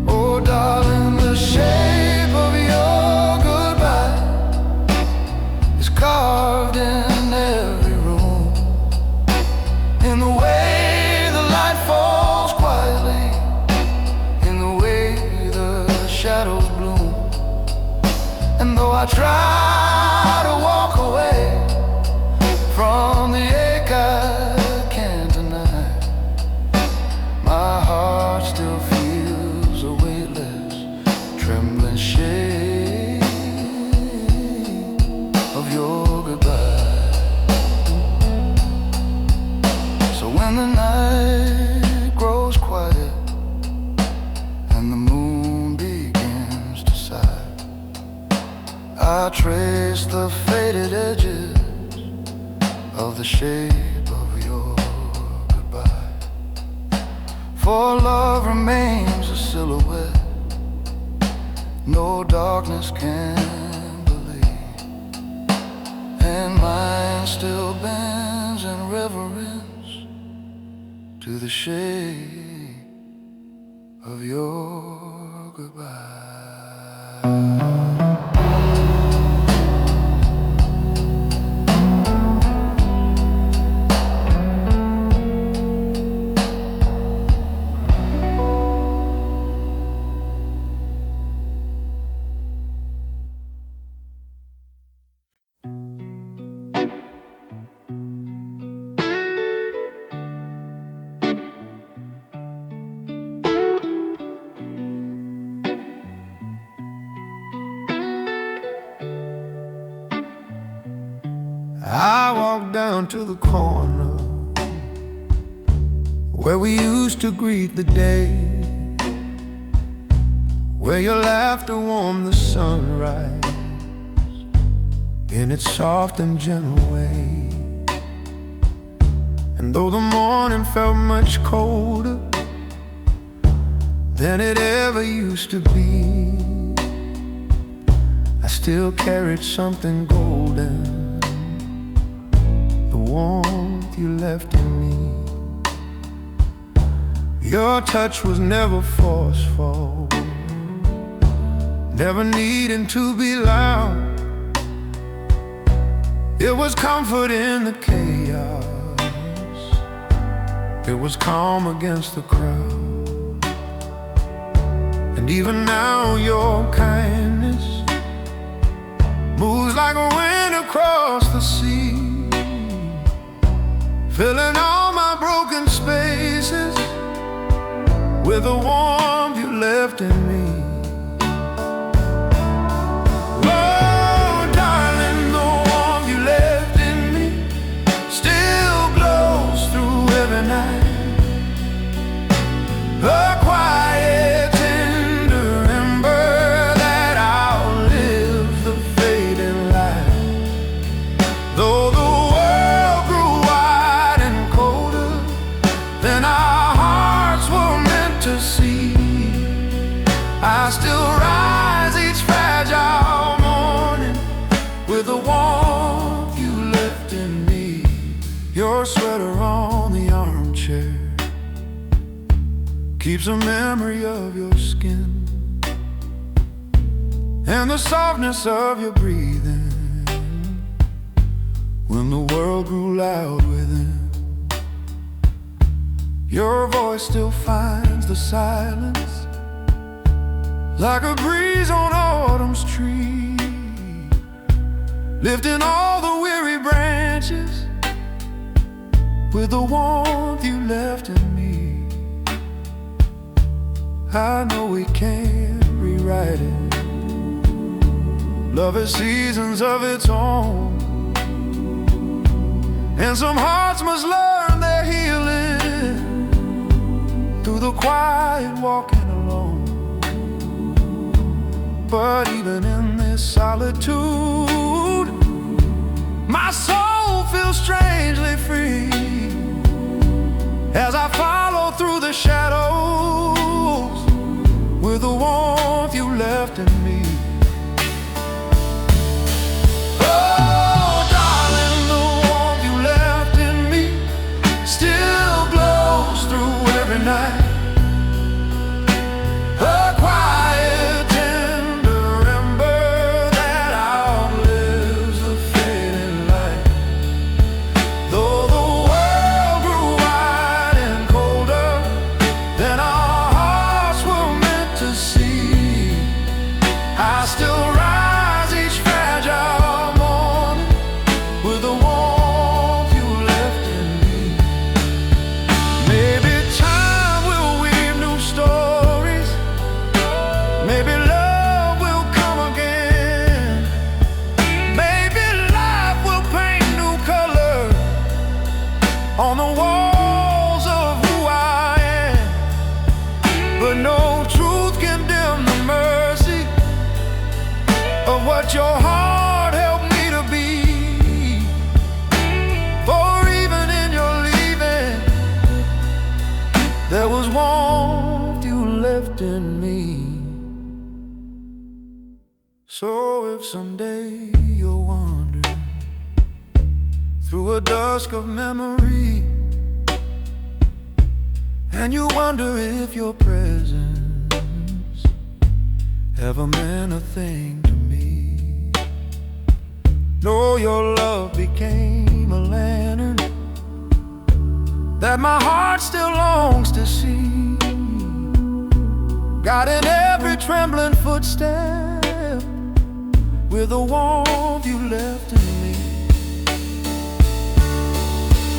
Oh darling, the shape of your goodbye is carved in every room, in the way the light falls quietly, in the way the shadows bloom. And though I try to walk away from the ache I can't deny, my heart still feels a weightless, trembling shade of your goodbye. So when the night grows quiet and the moon begins to sigh, I trace the faded edges of the shape of your goodbye. For love remains a silhouette no darkness can believe, and mine still bends in reverence to the shape of your goodbye. I walk down to the corner where we used to greet the day, where your laughter warmed the sunrise in its soft and gentle way. And though the morning felt much colder than it ever used to be, I still carried something golden, the warmth you left in me. Your touch was never forceful, never needing to be loud. It was comfort in the chaos, it was calm against the crowd. And even now your kindness moves like a wind across the sea, filling all my broken spaces with the warmth you left in me. Oh, darling, the warmth you left in me still glows through every night. A quiet, tender ember that outlives the fading light. Though the world grew wide and colder than our hearts were meant to see, I still rise each fragile morning with the warmth you left in me. Your sweater on the armchair keeps a memory of your skin and the softness of your breathing world grew loud within. Your voice still finds the silence, like a breeze on autumn's tree, lifting all the weary branches with the warmth you left in me. I know we can't rewrite it. Love has seasons of its own, and some hearts must learn their healing through the quiet walking alone. But even in this solitude, my soul feels strangely free as I follow through the shadows with the warmth you left in me. Oh, darling, the warmth you left in me still glows through every night. A quiet, tender ember that outlives the fading light. Though the world grew wide and colder than our hearts were meant to see, I still rise each fragile morning with the warmth you left in me. Maybe time will weave new stories, maybe love will come again, maybe life will paint new color on the walls of who I am. But no truth can dim the mercy of what your heart helped me to be. For even in your leaving, there was warmth you left in me. So if someday you're wandering through a dusk of memory, and you wonder if your presence ever meant a thing to me, know your love became a lantern that my heart still longs to see, guiding every trembling footstep with the warmth you left in me.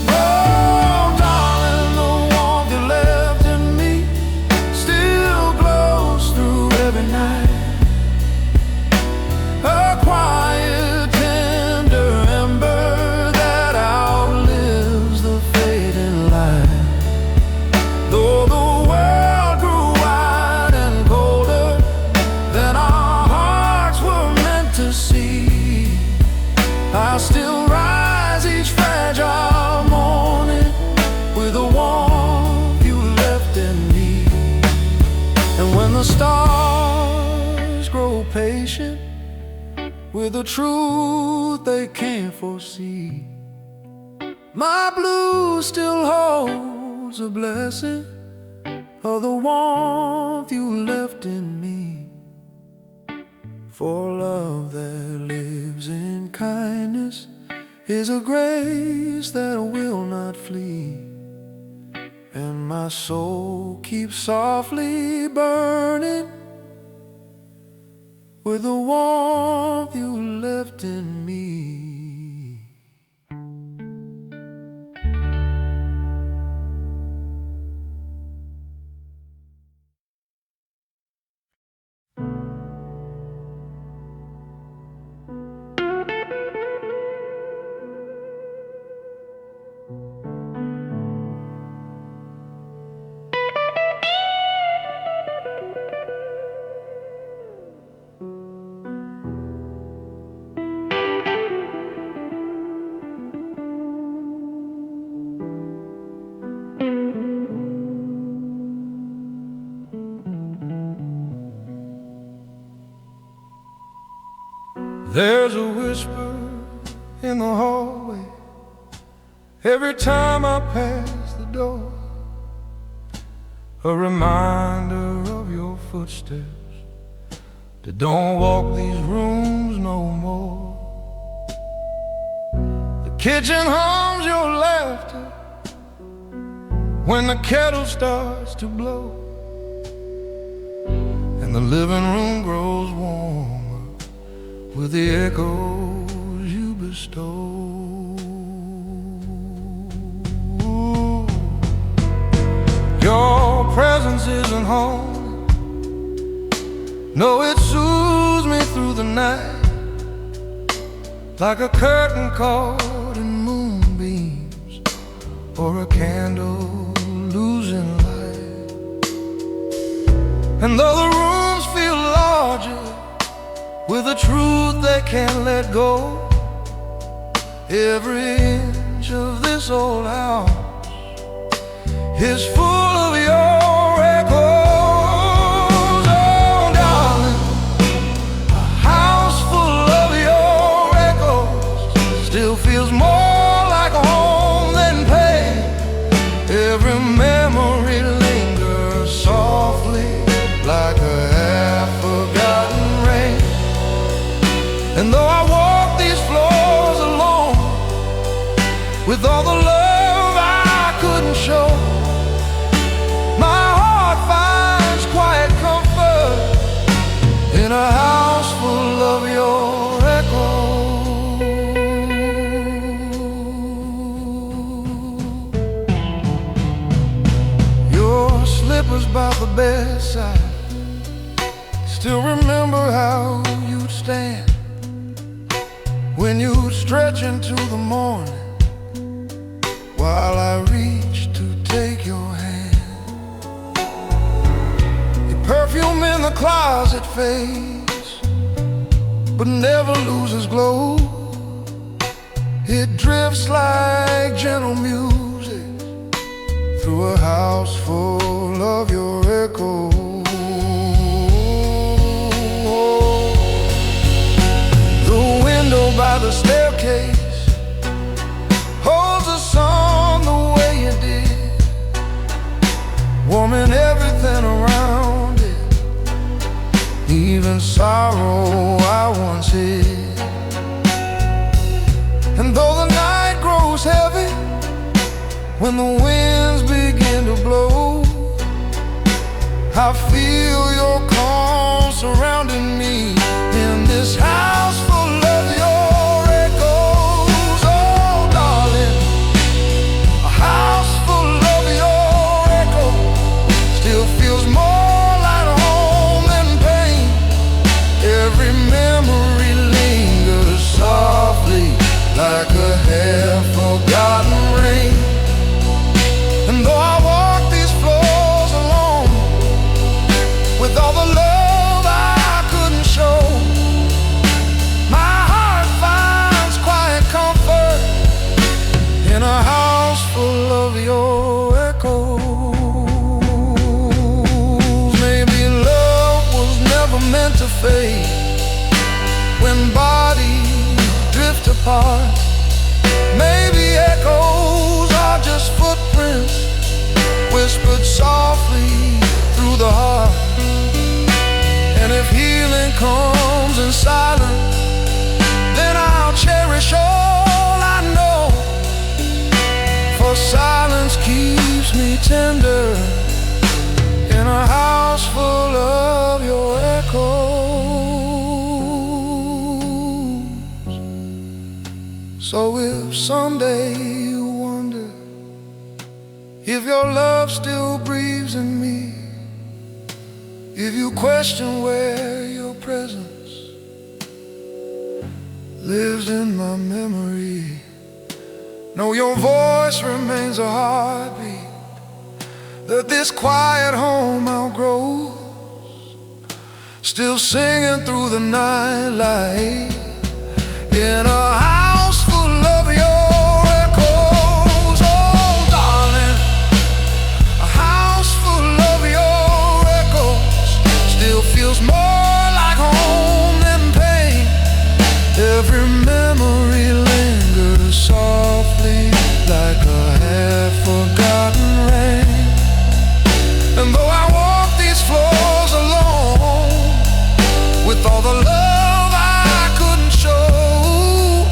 Oh, darling, the warmth you left in me still glows through every night. A quiet, tender ember that outlives the fading light. Though the world grew wide and colder than our hearts were meant to see, I still rise each fragile morning with the warmth you left in me. And when the stars grow patient with the truth they can't foresee, my blue still holds a blessing of the warmth you left in me. For love that lives in kindness is a grace that will not flee, and my soul keeps softly burning with the warmth you left in me. There's a whisper in the hallway every time I pass the door, a reminder of your footsteps that don't walk these rooms no more. The kitchen hums your laughter when the kettle starts to blow, and the living room grows warmer with the echoes you bestow. Your presence isn't home. No, it soothes me through the night, like a curtain caught in moonbeams or a candle losing light. And though the rooms feel larger with a truth they can't let go, every inch of this old house is full of your echoes. Oh, darling, a house full of your echoes still feels more like home than pain. Every memory lingers softly like a half-forgotten rain. And though I walk these floors alone with all the love I couldn't show, my heart finds quiet comfort in a house full of your echoes. Your slippers by the bedside still remember how you'd stand when you'd stretch into the morning while I reached to take your hand. Your perfume in the closet fades but never loses glow. It drifts like gentle music through a house full of your echoes. The window by the staircase holds a song the way you did, warming everything around it, even sorrow I once hid. And though the night grows heavy when the winds begin to blow, I feel your calm surrounding me in this house full of your echoes. Oh, darling, a house full of your echoes still feels more like home than pain. Every memory lingers softly like a half-forgotten rain. And though I walk these floors alone with all the love I couldn't show, my heart finds quiet comfort in a house full of your echoes. Maybe love was never meant to fade when bodies drift apart. Maybe echoes are just footprints whispered softly through the heart. And if healing comes in silence, then I'll cherish all I know, for silence keeps me tender in a house full of your echoes. So if someday you wonder if your love still breathes in me, if you question where your presence lives in my memory, know your voice remains a heartbeat that this quiet home outgrows, still singing through the nightlight in a house full of your echoes. Oh, darling, a house full of your echoes still feels more like home than pain. Every memory lingers softly like a half-forgotten rain. And though I walk these floors alone with all the love I couldn't show,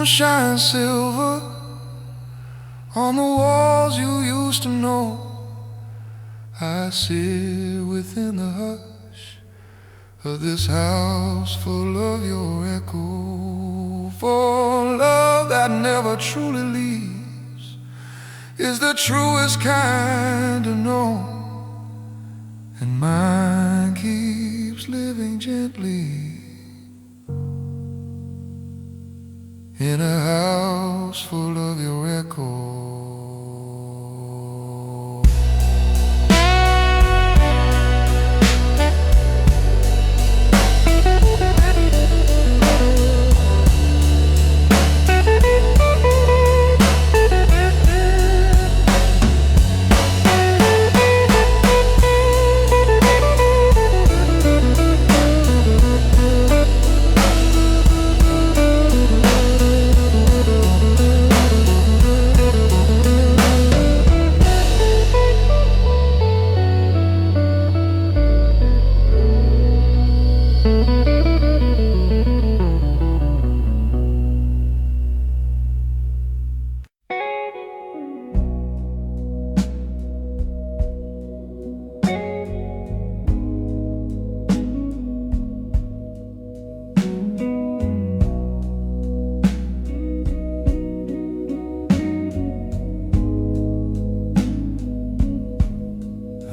shine silver on the walls you used to know. I sit within the hush of this house full of your echo. For love that never truly leaves is the truest kind to know, and mine keeps living gently in a house full of your echo.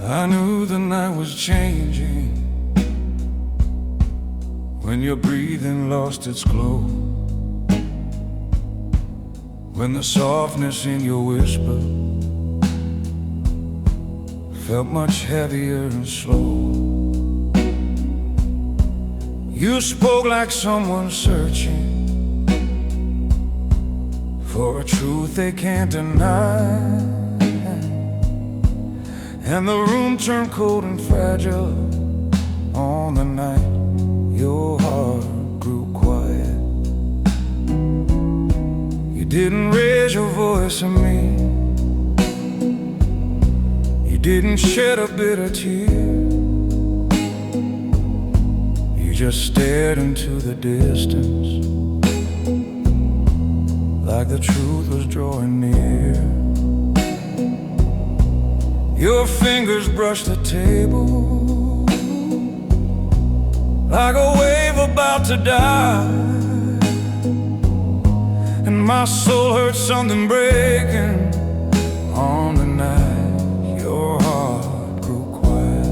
I knew the night was changing when your breathing lost its glow, when the softness in your whisper felt much heavier and slow. You spoke like someone searching for a truth they can't deny, and the room turned cold and fragile on the night your heart grew quiet. You didn't raise your voice at me, you didn't shed a bitter tear. You just stared into the distance like the truth was drawing near. Your fingers brushed the table like a wave about to die, and my soul heard something breaking on the night your heart grew quiet.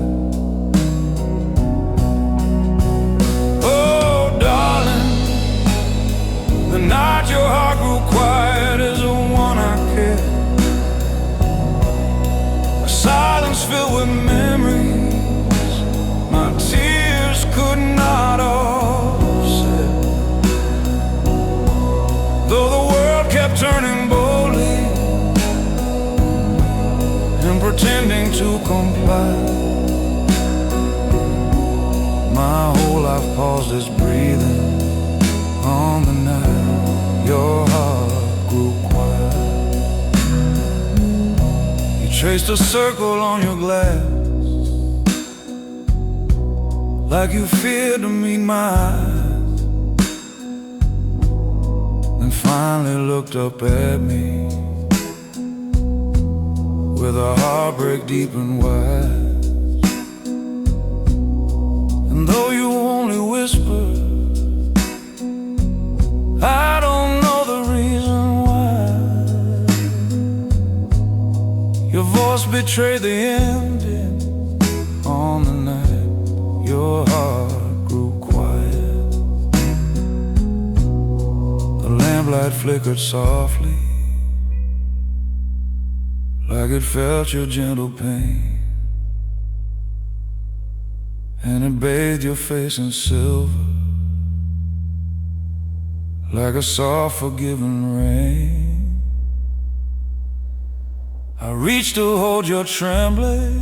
Oh, darling, the night your heart grew quiet is the one I care. Silence filled with memories my tears could not offset. Though the world kept turning boldly and pretending to comply, my whole life paused its breathing on the night your heart grew quiet. Traced a circle on your glass like you feared to meet my eyes, then finally looked up at me with a heartbreak deep and wide. And though you only whispered, I don't know the reason why. Your voice betrayed the ending on the night your heart grew quiet. The lamplight flickered softly like it felt your gentle pain, and it bathed your face in silver like a soft forgiving rain. I reached to hold your trembling,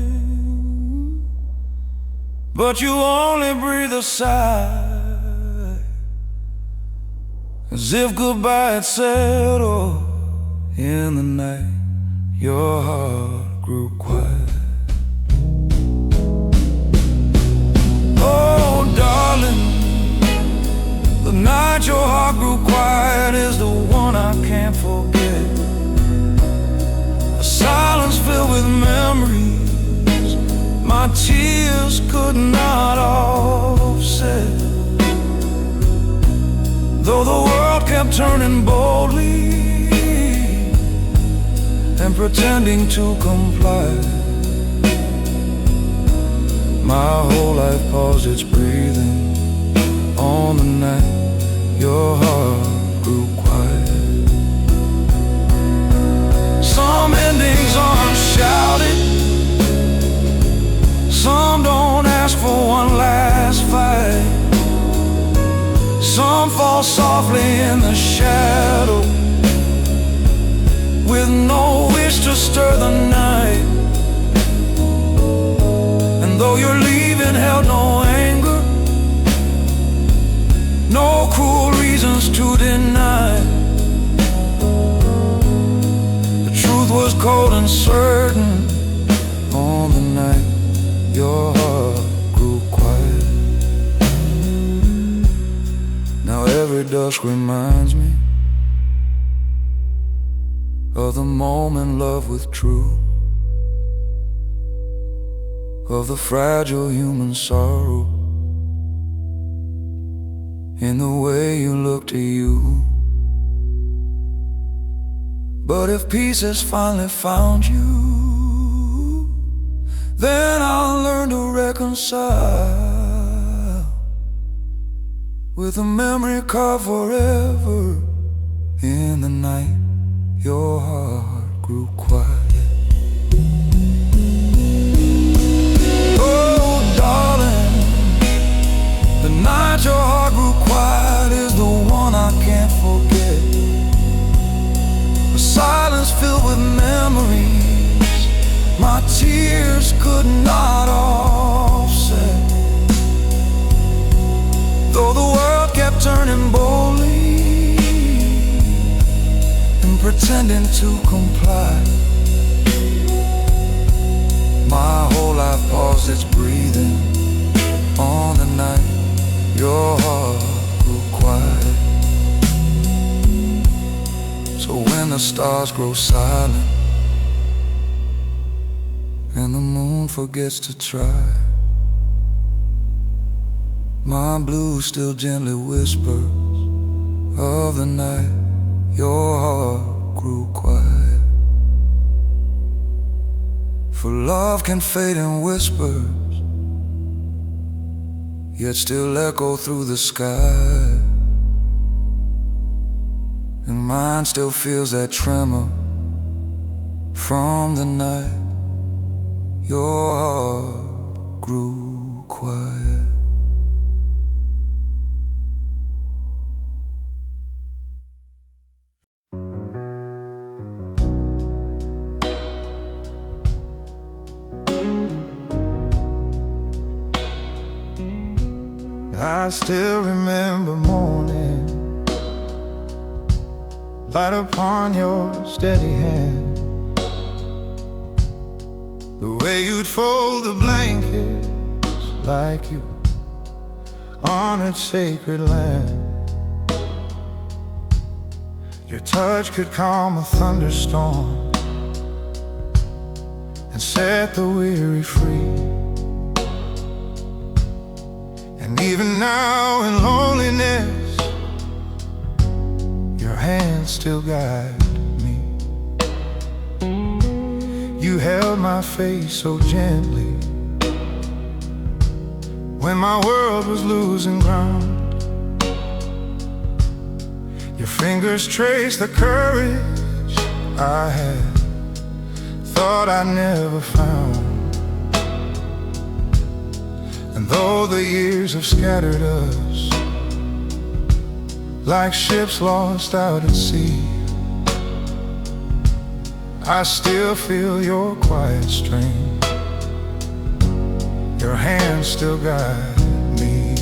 but you only breathed a sigh, as if goodbye had settled in the night your heart grew quiet. Oh, darling, the night your heart grew quiet is the one tears could not offset. Though the world kept turning boldly and pretending to comply, my whole life paused its breathing on the night your heart grew quiet. Some endings aren't shouted, some don't ask for one last fight. Some fall softly in the shadow with no wish to stir the night. And though your leaving held no anger, no cruel reasons to deny, the truth was cold and certain on the night your heart grew quiet. Now every dusk reminds me of the moment love withdrew, of the fragile human sorrow in the way you looked at you. But if peace has finally found you, then I'll learn to reconcile with a memory carved forever in the night your heart grew quiet. Oh, darling, the night your heart grew quiet is the one I can't forget. A silence filled with memories my tears could not offset. Though the world kept turning boldly and pretending to comply, my whole life paused its breathing on the night your heart grew quiet. So when the stars grow silent and the moon forgets to try, my blue still gently whispers of the night your heart grew quiet. For love can fade in whispers, yet still echo through the sky, and mine still feels that tremor from the night your heart grew quiet. I still remember morning, light upon your steady hand, the way you'd fold the blankets like you honored sacred land. Your touch could calm a thunderstorm and set the weary free. And even now in loneliness, your hands still guide me. You held my face so gently when my world was losing ground. Your fingers traced the courage I had thought I never found. And though the years have scattered us like ships lost out at sea, I still feel your quiet strength. Your hands still guide me.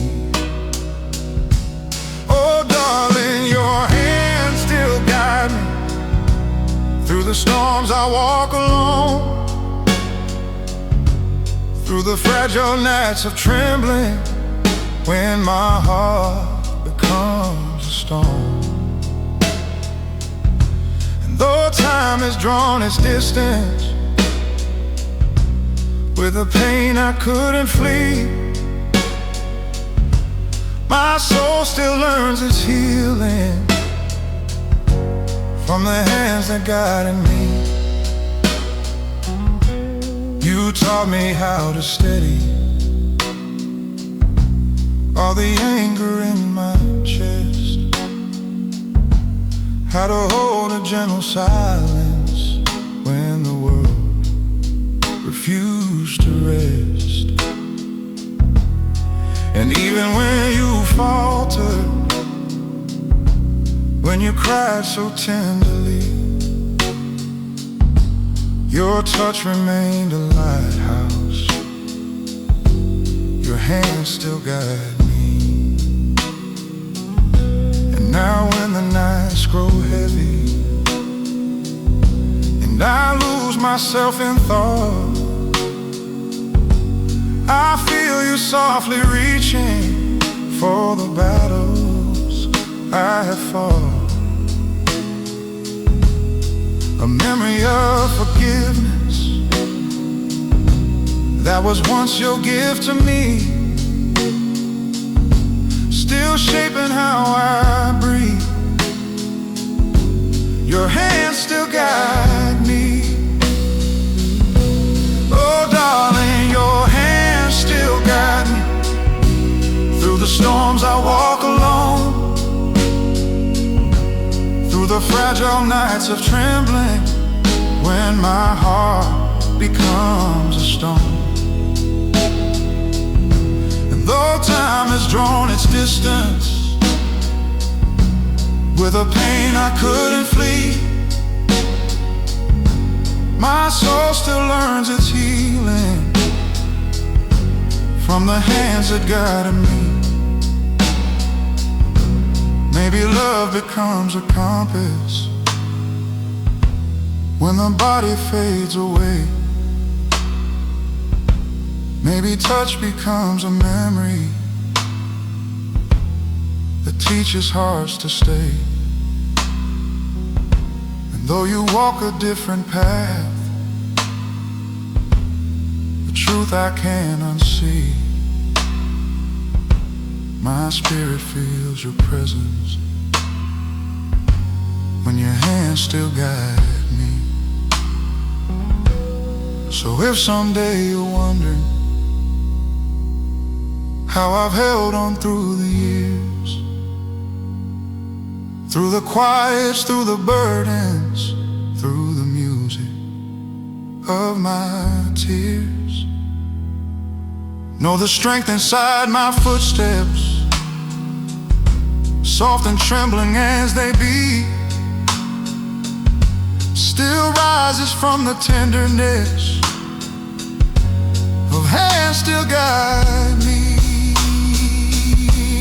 Oh darling, your hands still guide me through the storms I walk alone, through the fragile nights of trembling when my heart becomes a stone. And though time has drawn its distance, with a pain I couldn't flee. My soul still learns its healing from the hands that guided me. You taught me how to steady all the anger in my chest, how to hold a gentle silence when the world refused to rest. And even when you faltered, when you cried so tenderly, your touch remained a lighthouse. Your hands still guide me. And now when the nights grow heavy and I lose myself in thought, I feel you softly reaching for the battles I have fought. A memory of forgiveness that was once your gift to me, still shaping how I breathe. Your hands still guide me. Oh darling, your hands still guide me through the storms I walk alone, through the fragile nights of trembling, when my heart becomes a stone. And though time has drawn its distance, with a pain I couldn't flee, my soul still learns its healing from the hands that guided me. Maybe love becomes a compass when the body fades away. Maybe touch becomes a memory that teaches hearts to stay. And though you walk a different path, the truth I can't unsee. My spirit feels your presence when your hands still guide me. So if someday you're wondering how I've held on through the years, through the quiets, through the burdens, through the music of my tears, know the strength inside my footsteps, soft and trembling as they be, still rises from the tenderness of hands still guide me.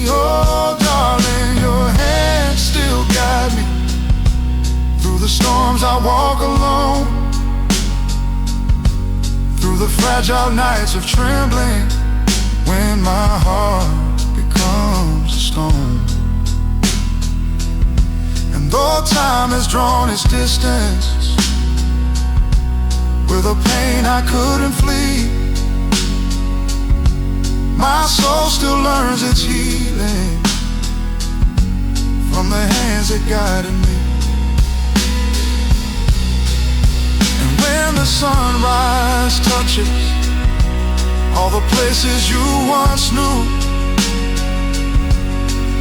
Oh darling, your hands still guide me through the storms I walk alone, through the fragile nights of trembling, when my heart becomes a stone. And though time has drawn its distance, with a pain I couldn't flee, my soul still learns its healing from the hands that guided me. And when the sunrise touches all the places you once knew,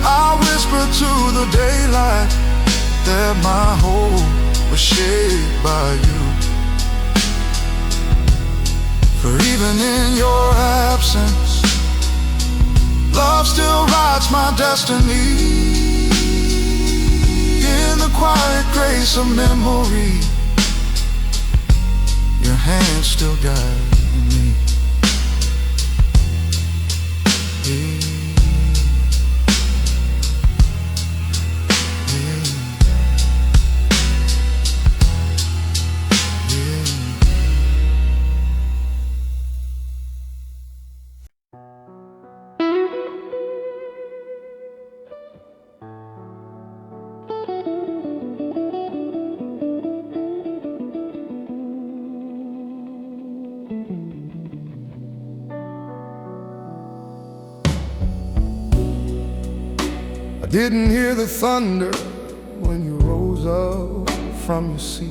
I whisper to the daylight that my hope was shaped by you. For even in your absence, love still writes my destiny. In the quiet grace of memory, your hands still guide me. Yeah. I didn't hear the thunder when you rose up from your seat.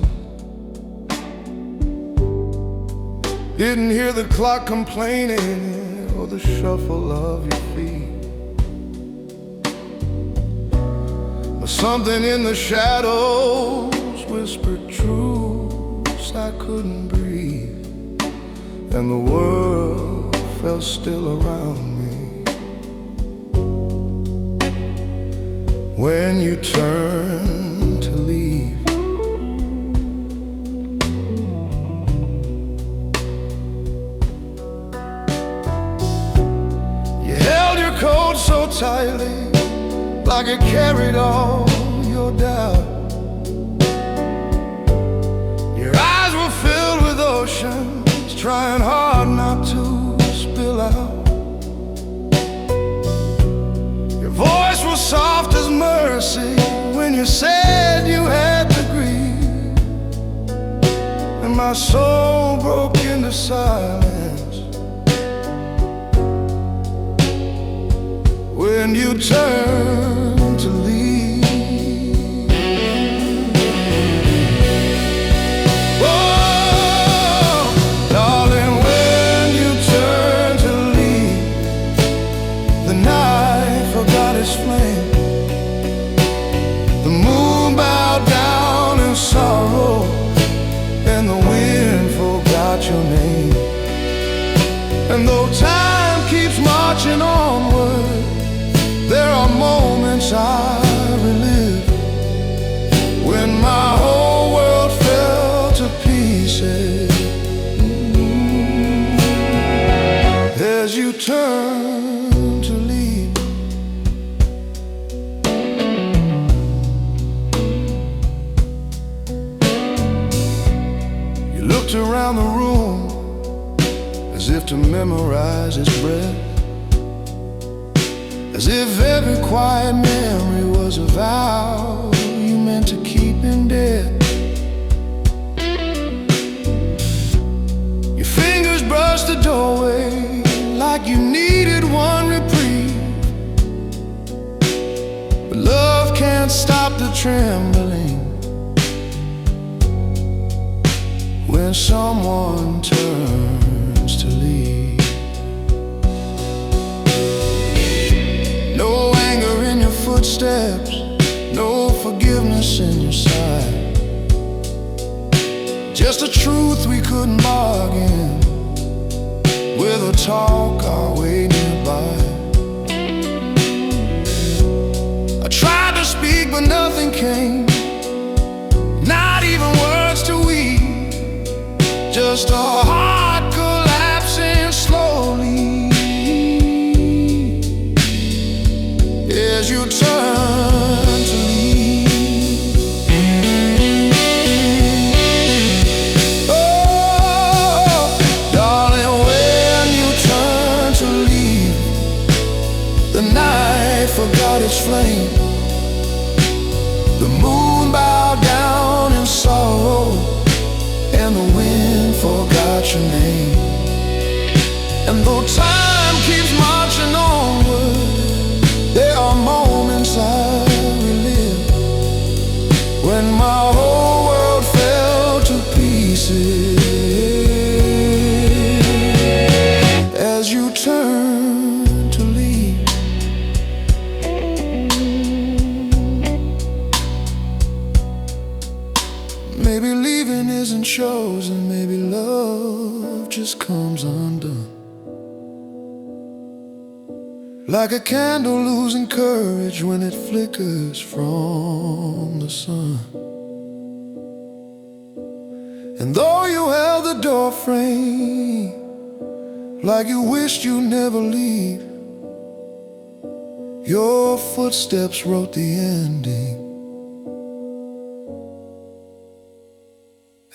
Didn't hear the clock complaining or the shuffle of your feet. But something in the shadows whispered truths I couldn't breathe, and the world felt still around me when you turned to leave. You held your coat so tightly, like it carried all your doubt. Your eyes were filled with oceans, trying hard not to spill out. Your voice was soft as mercy when you said you had to grieve, and my soul broke into silence when you turned to leave. Oh, darling, when you turned to leave, the night forgot its flame. The moon bowed down in sorrow, and the wind forgot your name. And though time keeps marching onward, there are moments I relive when my whole world fell to pieces. As you turn to leave, you looked around the room as if to memorize its breath, as if every quiet memory was a vow you meant to keep in death. Your fingers brushed the doorway like you needed one reprieve, but love can't stop the trembling when someone turns to leave. No anger in your footsteps, no forgiveness in your sight, just a truth we couldn't bargain with a talk our way nearby. I tried to speak but nothing came, not even words to weave, just a heart collapsing slowly as you turn to leave. Oh, darling, when you turn to leave, the night forgot its flame. The moon bowed down in sorrow, and the wind forgot your name. And though time keeps marching onward, there are moments I relive when my whole world fell to pieces as you turn to leave. Maybe leaving isn't chosen, maybe love just comes undone, like a candle losing courage when it flickers from the sun. And though you held the door frame like you wished you'd never leave, your footsteps wrote the ending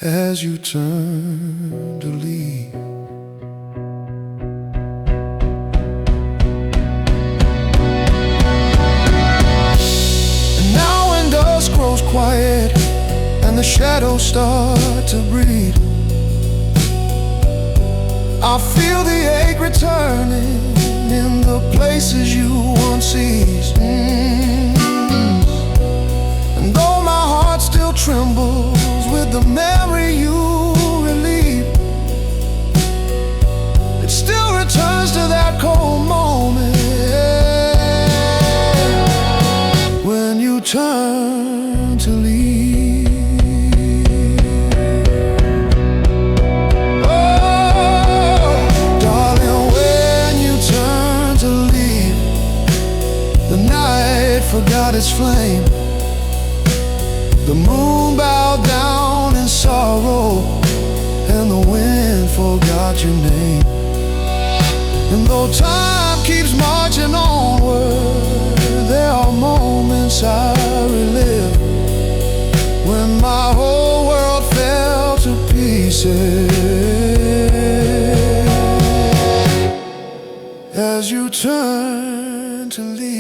as you turned to leave. Grows quiet and the shadows start to breathe, I feel the ache returning in the places you once eased. forgot its flame. The moon bowed down in sorrow, and the wind forgot your name. And though time keeps marching onward, there are moments I relive when my whole world fell to pieces. As you turn to leave,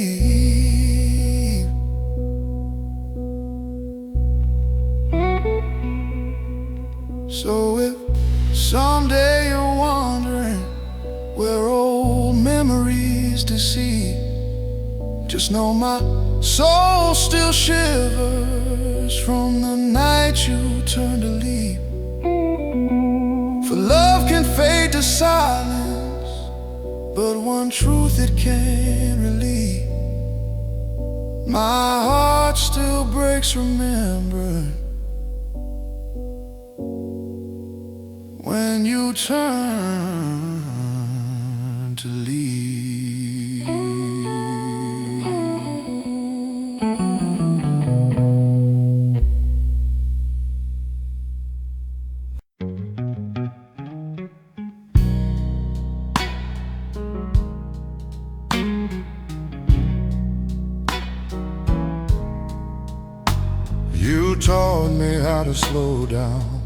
so if someday you're wondering where old memories deceive, just know my soul still shivers from the night you turned to leave. For love can fade to silence, but one truth it can't relieve. My heart still breaks remembering when you turn to leave. You taught me how to slow down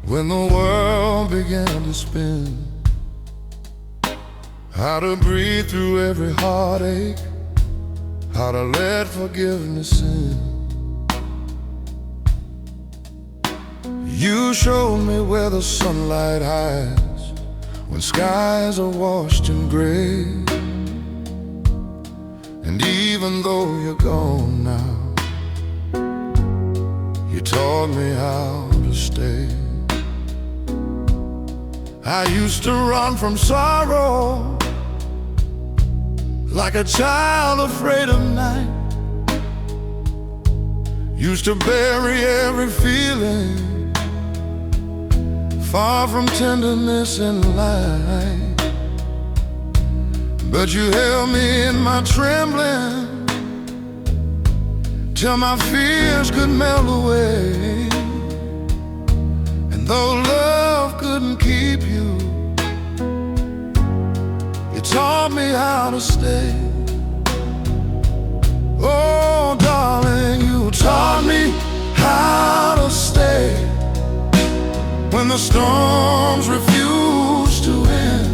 when the world began to spin, how to breathe through every heartache, how to let forgiveness in. You showed me where the sunlight hides when skies are washed in gray. And even though you're gone now, you taught me how to stay. I used to run from sorrow like a child afraid of night. Used to bury every feeling far from tenderness and light. But you held me in my trembling till my fears could melt away. And though love couldn't keep you, you taught me how to stay. Oh, darling, you taught me how to stay when the storms refuse to end,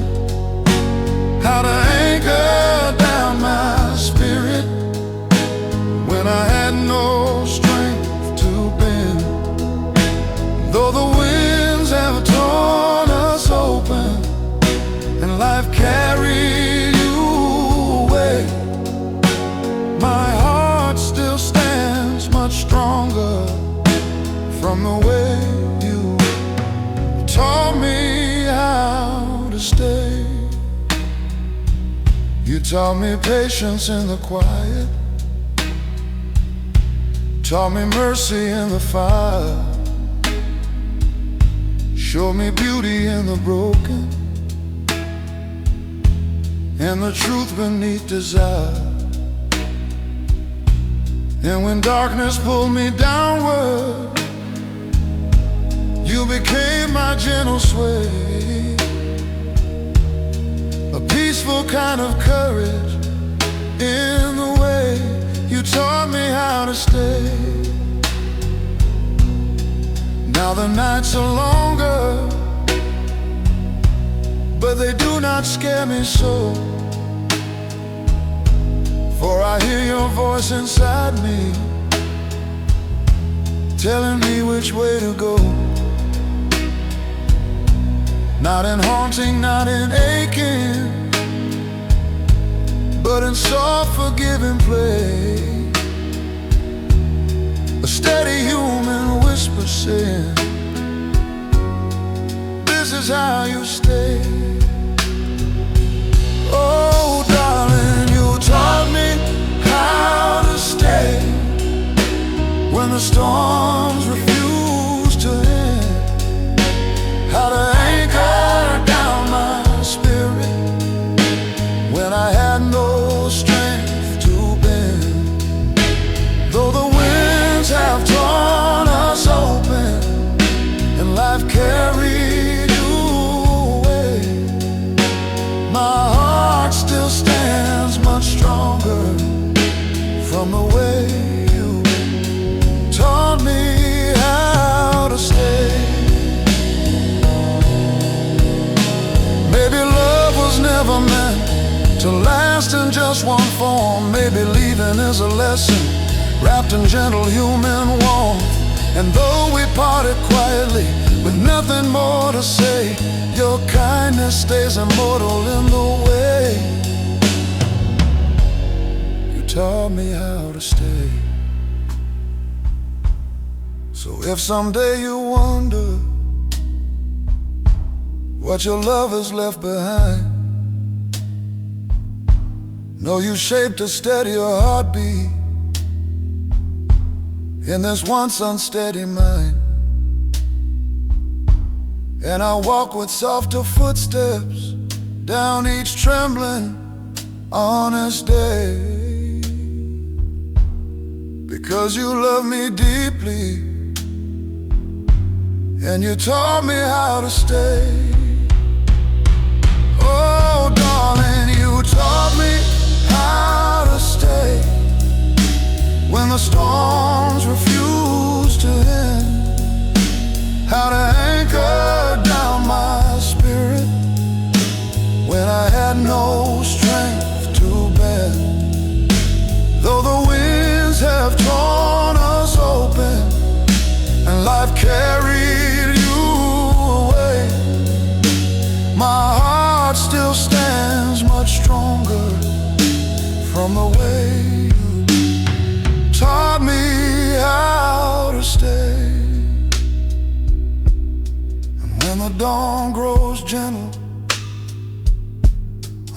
how to anchor down my spirit when I had no strength to bend. Though the winds have torn us open and life carried you away, my heart still stands much stronger from the way you taught me how to stay. You taught me patience in the quiet, taught me mercy in the fire, showed me beauty in the broken and the truth beneath desire. And when darkness pulled me downward, you became my gentle sway, a peaceful kind of courage in the way you taught me how to stay. Now the nights are longer, but they do not scare me so, for I hear your voice inside me, telling me which way to go. Not in haunting, not in aching, but in soft forgiving play, a steady human whisper saying, this is how you stay. Oh, darling, you taught me how to stay when the storms refuse to end, how to anchor down my spirit when I had no strength to to last in just one form. Maybe leaving is a lesson wrapped in gentle human warmth. And though we parted quietly with nothing more to say, your kindness stays immortal in the way you taught me how to stay. So if someday you wonder what your love has left behind, know you shaped a steadier heartbeat in this once unsteady mind. And I walk with softer footsteps down each trembling, honest day, because you love me deeply and you taught me how to stay. Oh darling, you taught me how to stay when the storms refuse to end, how to anchor down my spirit when I had no strength to bend. Though the winds have torn us open and life carried you away, my heart still stands much stronger from the way you taught me how to stay. And when the dawn grows gentle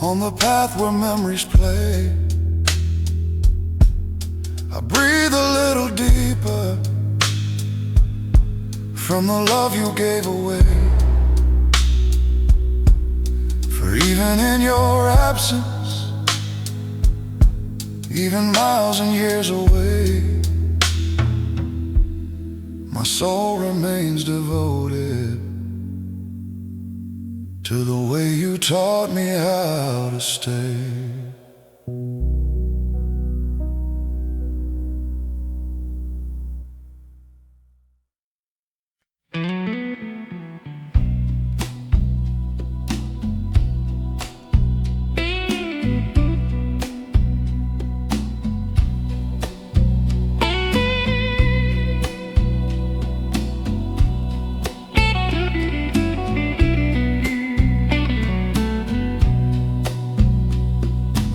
on the path where memories play, I breathe a little deeper from the love you gave away. For even in your absence, even miles and years away, my soul remains devoted to the way you taught me how to stay.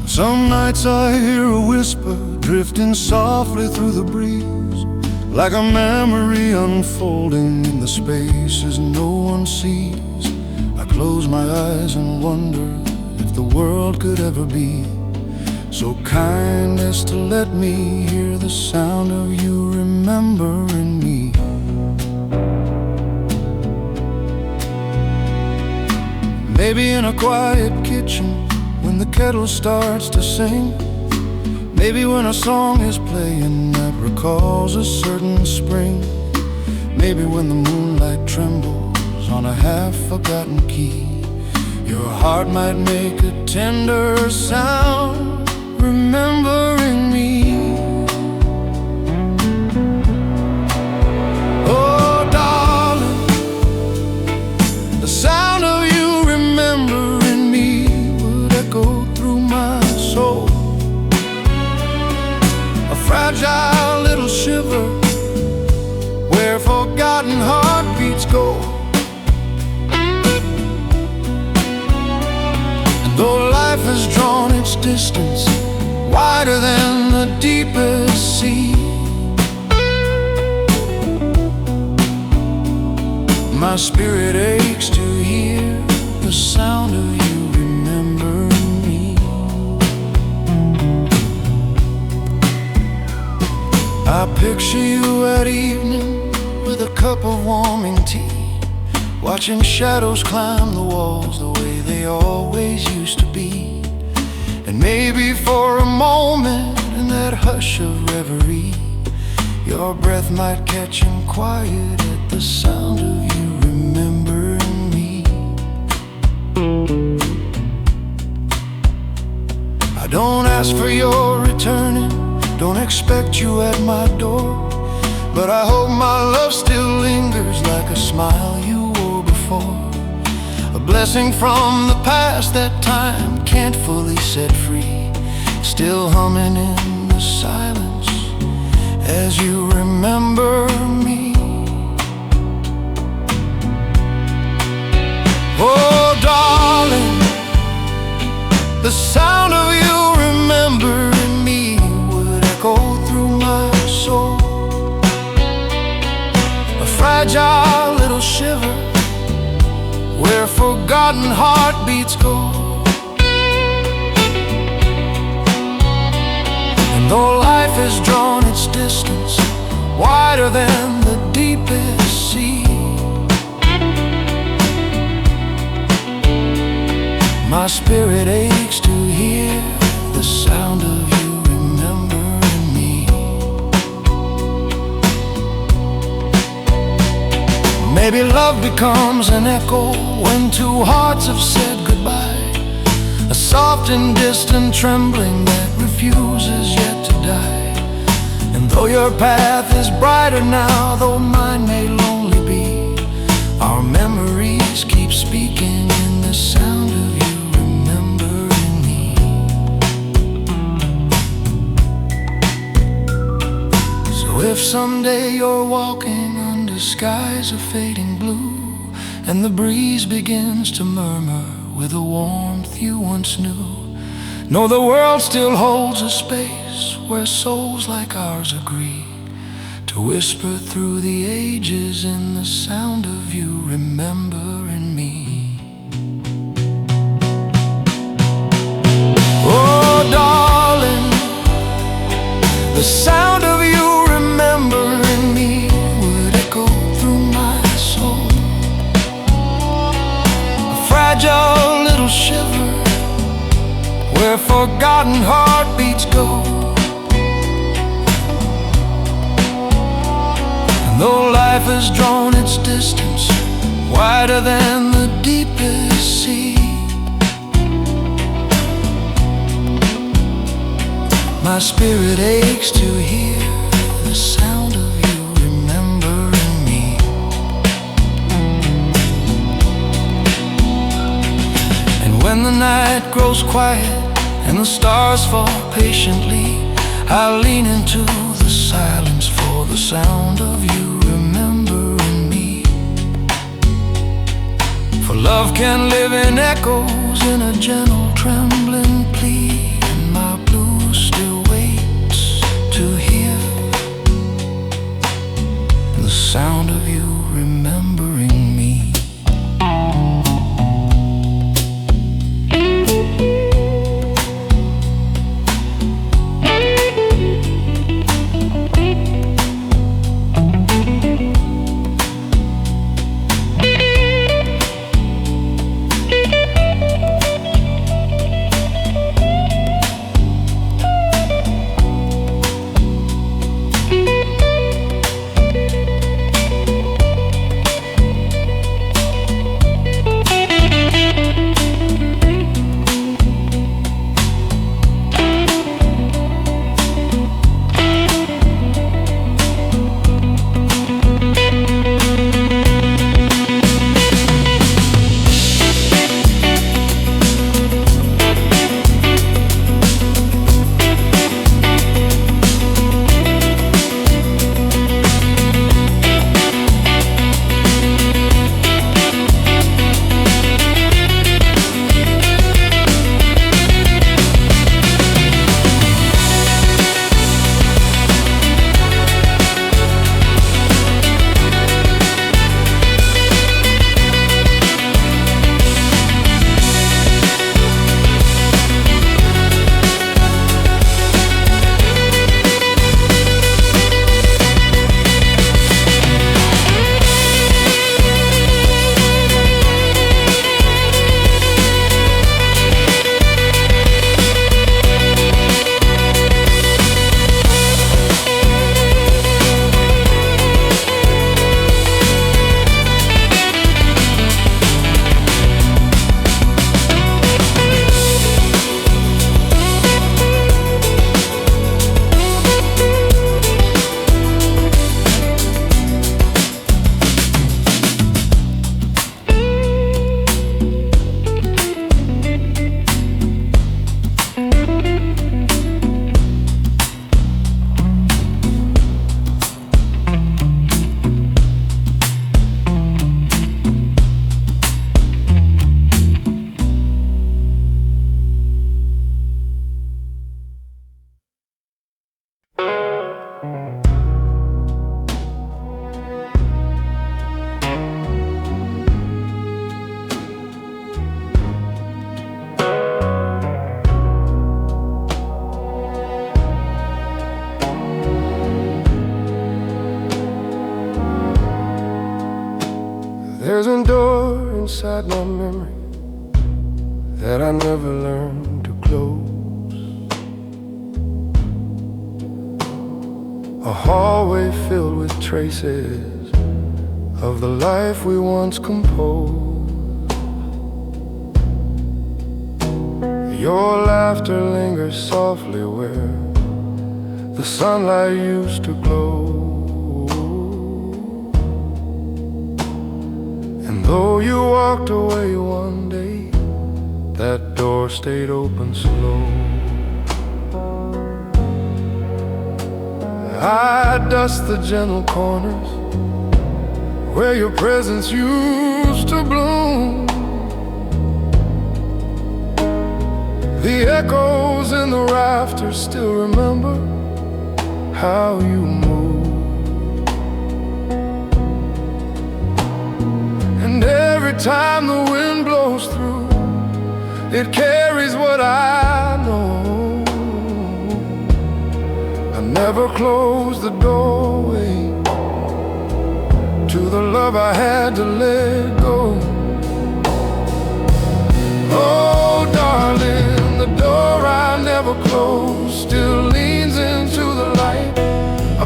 Some nights I hear a whisper drifting softly through the breeze, like a memory unfolding in the spaces no one sees. I close my eyes and wonder if the world could ever be so kind as to let me hear the sound of you remembering me. Maybe in a quiet kitchen when the kettle starts to sing, maybe when a song is playing that recalls a certain spring, maybe when the moonlight trembles on a half-forgotten key, your heart might make a tender sound remembering me. Oh darling, the sound of you remembering me would echo through my soul, a fragile little shiver where forgotten heartbeats go. And though life has drawn its distance wider than the deepest sea, my spirit aches to hear the sound of you remembering me. I picture you at evening with a cup of warming tea, watching shadows climb the walls the way they always used to be. And maybe for a moment in that hush of reverie, your breath might catch him quiet at the sound of you remembering me. I don't ask for your returning, don't expect you at my door, but I hope my love still lingers like a smile you wore before, a blessing from the past that time can't fully say. set free, still humming in the silence as you remember me. Oh darling, the sound of you remembering me would echo through my soul, a fragile little shiver where forgotten heartbeats go. And though life has drawn its distance wider than the deepest sea, my spirit aches to hear the sound of you remembering me. Maybe love becomes an echo when two hearts have said goodbye, a soft and distant trembling that refuses yet to die. And though your path is brighter now, though mine may lonely be, our memories keep speaking in the sound of you remembering me. So if someday you're walking under skies of fading blue, and the breeze begins to murmur with a warmth you once knew, know the world still holds a space where souls like ours agree to whisper through the ages in the sound of you remembering me. Oh darling, the sound of you remembering me would echo through my soul, a fragile little shiver where forgotten heartbeats go. And though life has drawn its distance wider than the deepest sea, my spirit aches to hear the sound of you remembering me. And when the night grows quiet and the stars fall patiently, I lean into the silence for the sound of you remembering me. For love can live in echoes, in a gentle trembling plea, and my blues still waits to hear the sound of you remembering me. There's a door inside my memory that I never learned to close. A hallway filled with traces of the life we once composed. Your laughter lingers softly where the sunlight used to glow. And though you walked away one day, that door stayed open slow. I dust the gentle corners where your presence used to bloom. The echoes in the rafters still remember how you moved. And every time the wind blows through, it carries what I know. I never closed the doorway to the love I had to let go. Oh, darling, the door I never closed still leans into the light,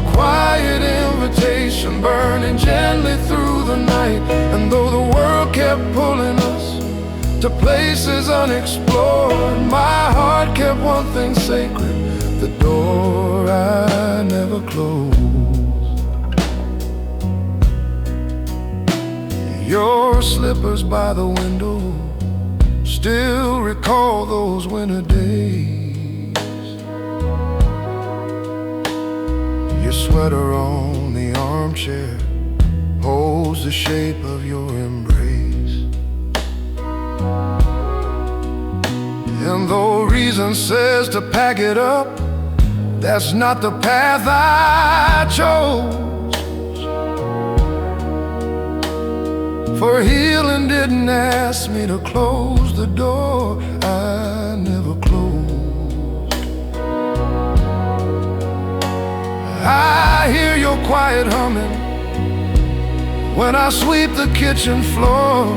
a quiet invitation burning gently through the night. And though the world kept pulling us to places unexplored, my heart kept one thing sacred, the door I never closed. Your slippers by the window still recall those winter days. Your sweater on the armchair holds the shape of your embrace. And though reason says to pack it up, that's not the path I chose. For healing didn't ask me to close the door I never closed. I hear your quiet humming when I sweep the kitchen floor.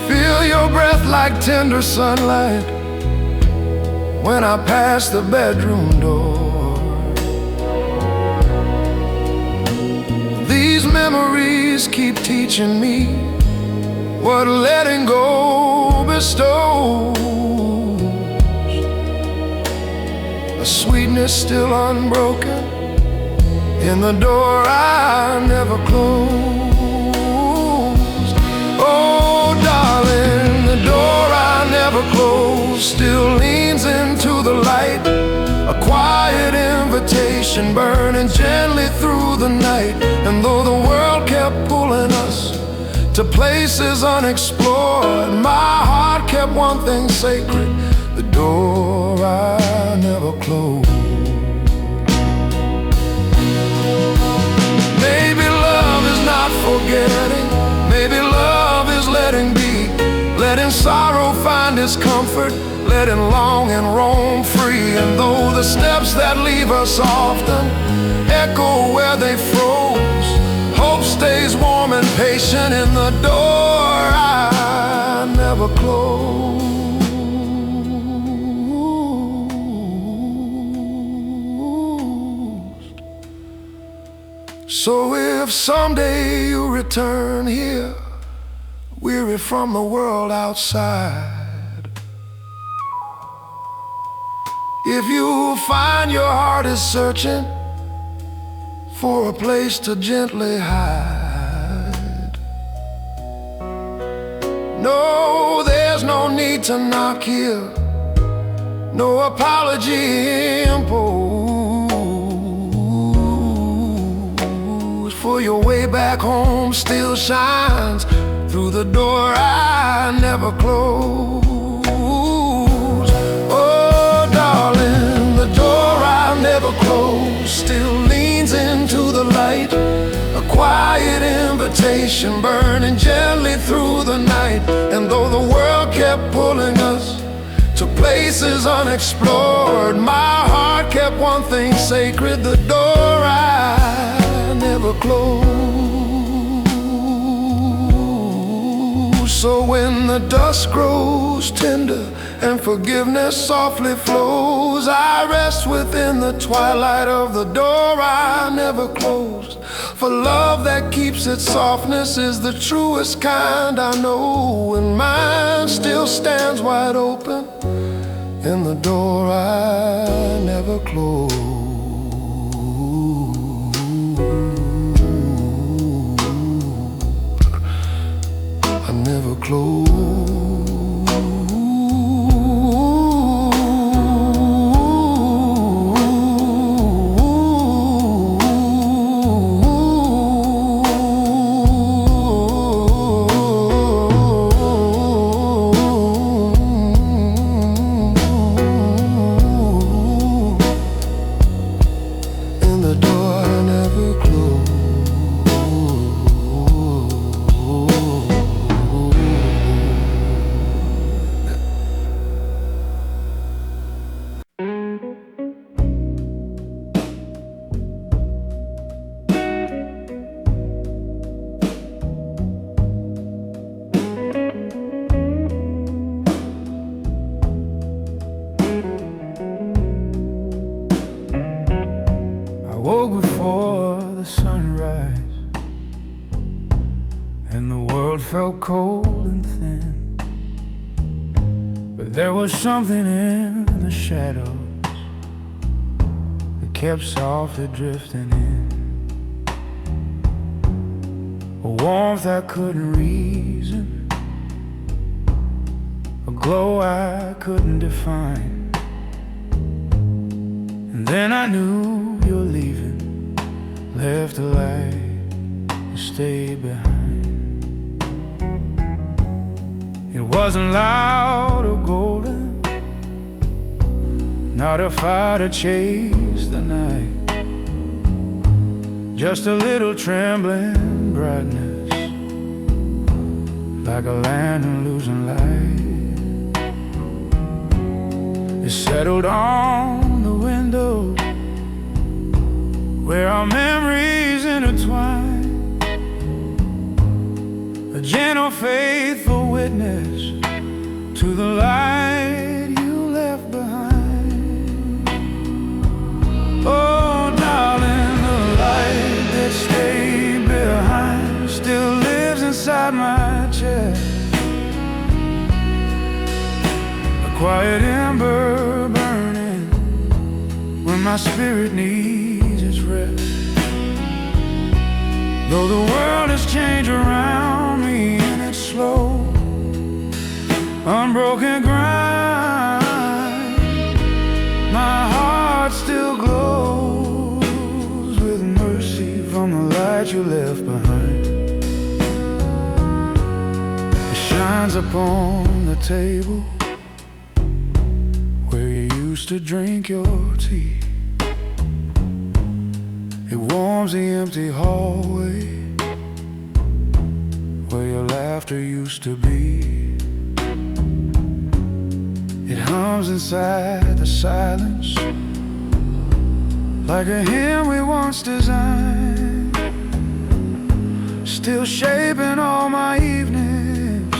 Feel your breath like tender sunlight when I pass the bedroom door. These memories keep teaching me what letting go bestows, a sweetness still unbroken in the door I never closed. Oh, darling, the door I never closed still leans into the light, a quiet invitation burning gently through the night. And though the world kept pulling us to places unexplored, my heart kept one thing sacred, the door I never closed. Maybe love is not forgetting, maybe love is letting be, letting sorrow find its comfort, letting long and roam free. And though the steps that leave us often echo where they froze, hope stays warm and patient in the door I never closed. So if someday you return here, weary from the world outside, if you find your heart is searching for a place to gently hide, no, there's no need to knock here, no apology imposed, for your way back home still shines through the door I never closed. Oh, darling, the door I never closed still leans into the light, a quiet invitation burning gently through the night. And though the world kept pulling us to places unexplored, my heart kept one thing sacred, the door I never never close. So when the dusk grows tender and forgiveness softly flows, I rest within the twilight of the door I never closed. For love that keeps its softness is the truest kind I know, and mine still stands wide open in the door I never closed. I never closed. Woke before the sunrise, and the world felt cold and thin. But there was something in the shadows that kept softly drifting in, a warmth I couldn't reason, a glow I couldn't define. And then I knew you're leaving, left a light to stay behind. It wasn't loud or golden, not a fire to chase the night, just a little trembling brightness, like a lantern losing light. It settled on the window where our memories intertwine, a gentle, faithful witness to the light you left behind. Oh, darling, the light that stayed behind still lives inside my chest, a quiet ember burning when my spirit needs its rest. Though the world has changed around me and it's slow, unbroken grind, my heart still glows with mercy from the light you left behind. It shines upon the table where you used to drink your tea. It warms the empty hallway where your laughter used to be. It hums inside the silence like a hymn we once designed, still shaping all my evenings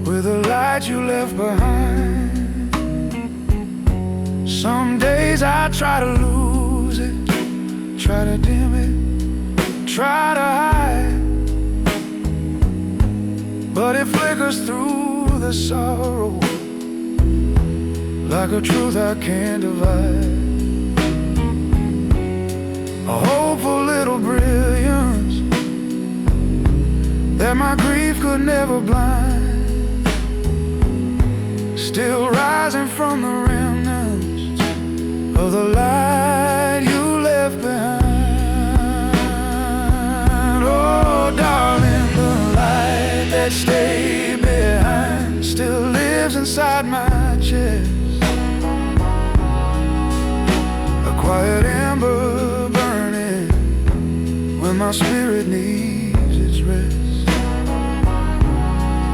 with the light you left behind. Some days I try to lose it, try to dim it, try to hide, but it flickers through the sorrow like a truth I can't divide. A hopeful little brilliance that my grief could never blind, still rising from the remnants of the light you left behind. Oh, darling, the light that stayed behind still lives inside my chest, a quiet ember burning when my spirit needs its rest.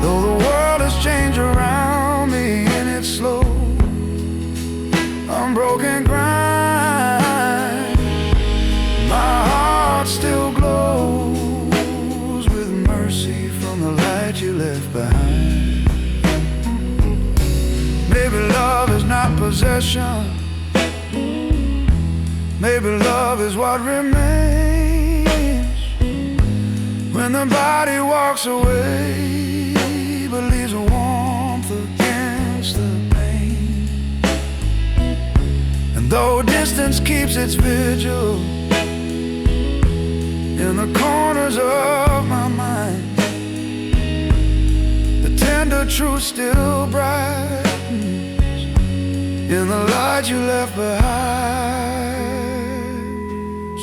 Though the world has changed around me and it's slow, unbroken grind, my heart possession. Maybe love is what remains when the body walks away, but leaves a warmth against the pain. And though distance keeps its vigil in the corners of my mind, the tender truth still brightens in the light you left behind.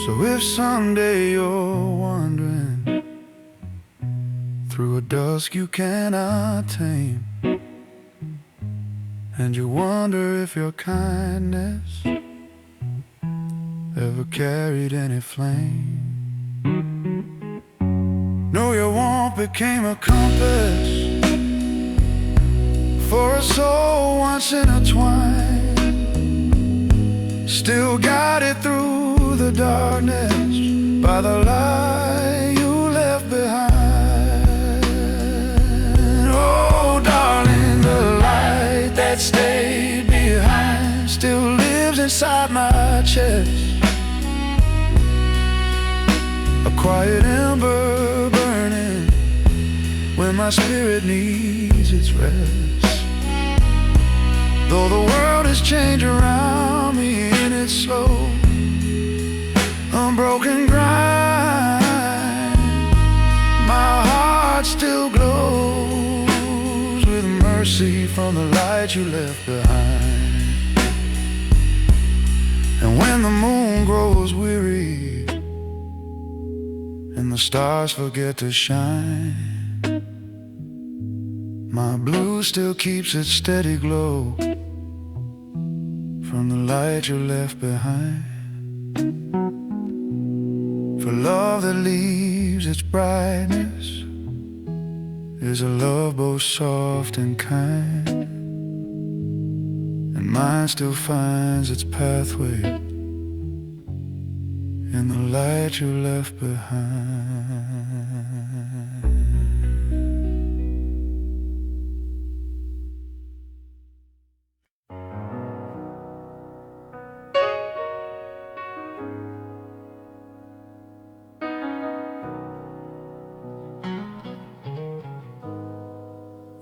So if someday you're wandering through a dusk you cannot tame, and you wonder if your kindness ever carried any flame, know your warmth became a compass for a soul once intertwined, still guided through the darkness by the light you left behind. Oh darling, the light that stayed behind still lives inside my chest, a quiet ember burning when my spirit needs its rest. Though the world has changed around me in its slow, unbroken grind, my heart still glows with mercy from the light you left behind. And when the moon grows weary and the stars forget to shine, my blue still keeps its steady glow from the light you left behind. For love that leaves its brightness is a love both soft and kind, and mine still finds its pathway in the light you left behind.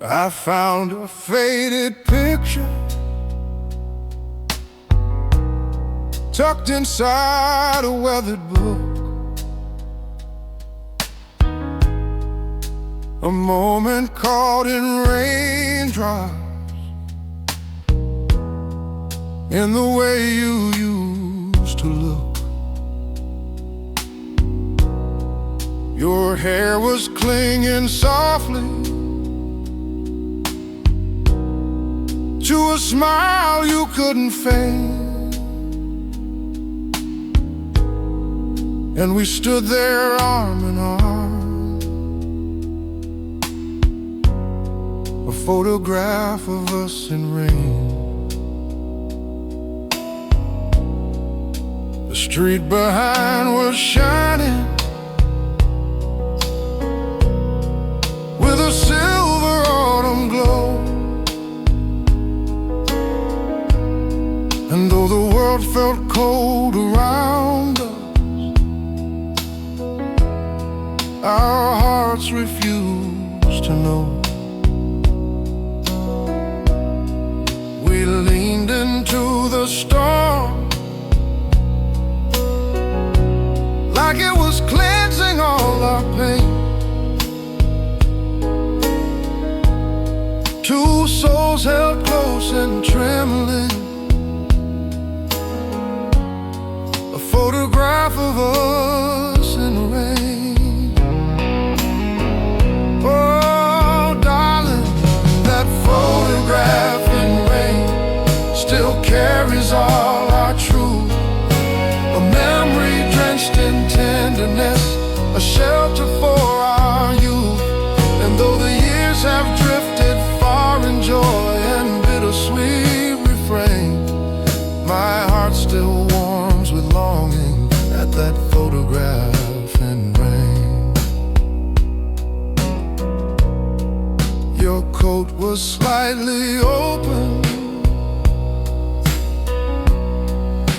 I found a faded picture tucked inside a weathered book, a moment caught in raindrops, in the way you used to look. Your hair was clinging softly to a smile you couldn't fake, and we stood there arm in arm, a photograph of us in rain. The street behind was shining with a silver autumn glow, and though the world felt cold around us, our hearts refused to know. We leaned into the storm like it was cleansing all our pain. Two souls held close and trembling, a photograph of us in rain. Oh, darling, that photograph in rain still carries all our truth, a memory drenched in tenderness, a shelter for our youth. And though the years have drifted far in joy and bittersweet refrain, my heart still warms with longing at that photograph in rain. Your coat was slightly open,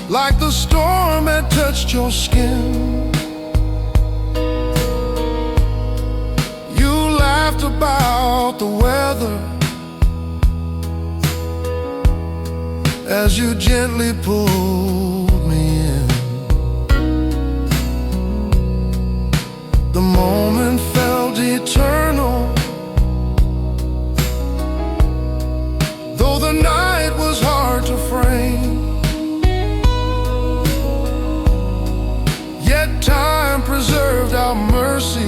like the storm had touched your skin. You laughed about the weather as you gently pulled me in. The moment felt eternal, though the night was hard to frame. Yet time preserved our mercy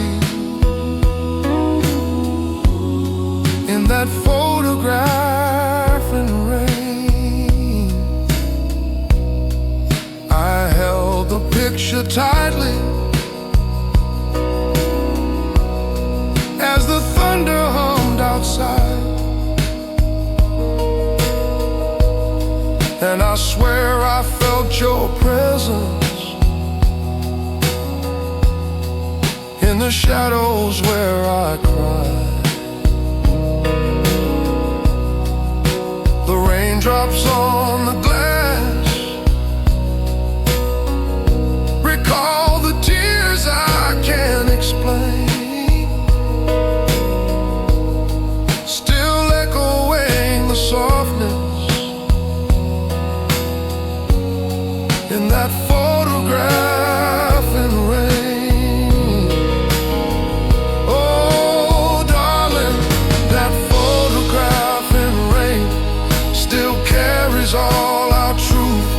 in that photograph in rain. I held the picture tightly as the thunder hummed outside, and I swear I felt your presence in the shadows where I cried. The raindrops on the glass recall the tears I can't explain, still echoing the softness in that photograph in rain. Oh, darling, that photograph in rain still carries all our truth,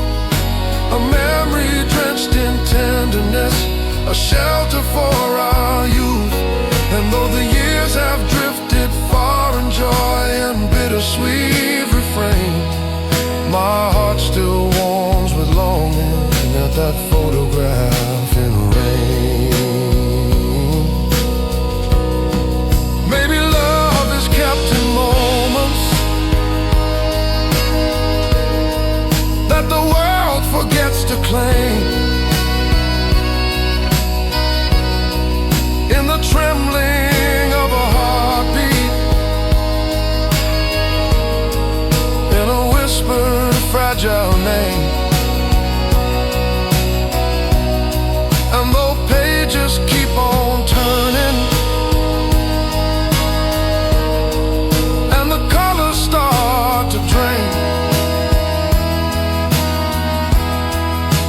a memory drenched in tenderness, a shelter for our youth. And though the years have drifted far in joy and bittersweet refrain, my heart still warms with longing at that photograph in rain. Maybe love is kept in moments that the world forgets to claim, in the trembling of a heartbeat, in a whispered fragile name. And though pages keep on turning and the colors start to drain,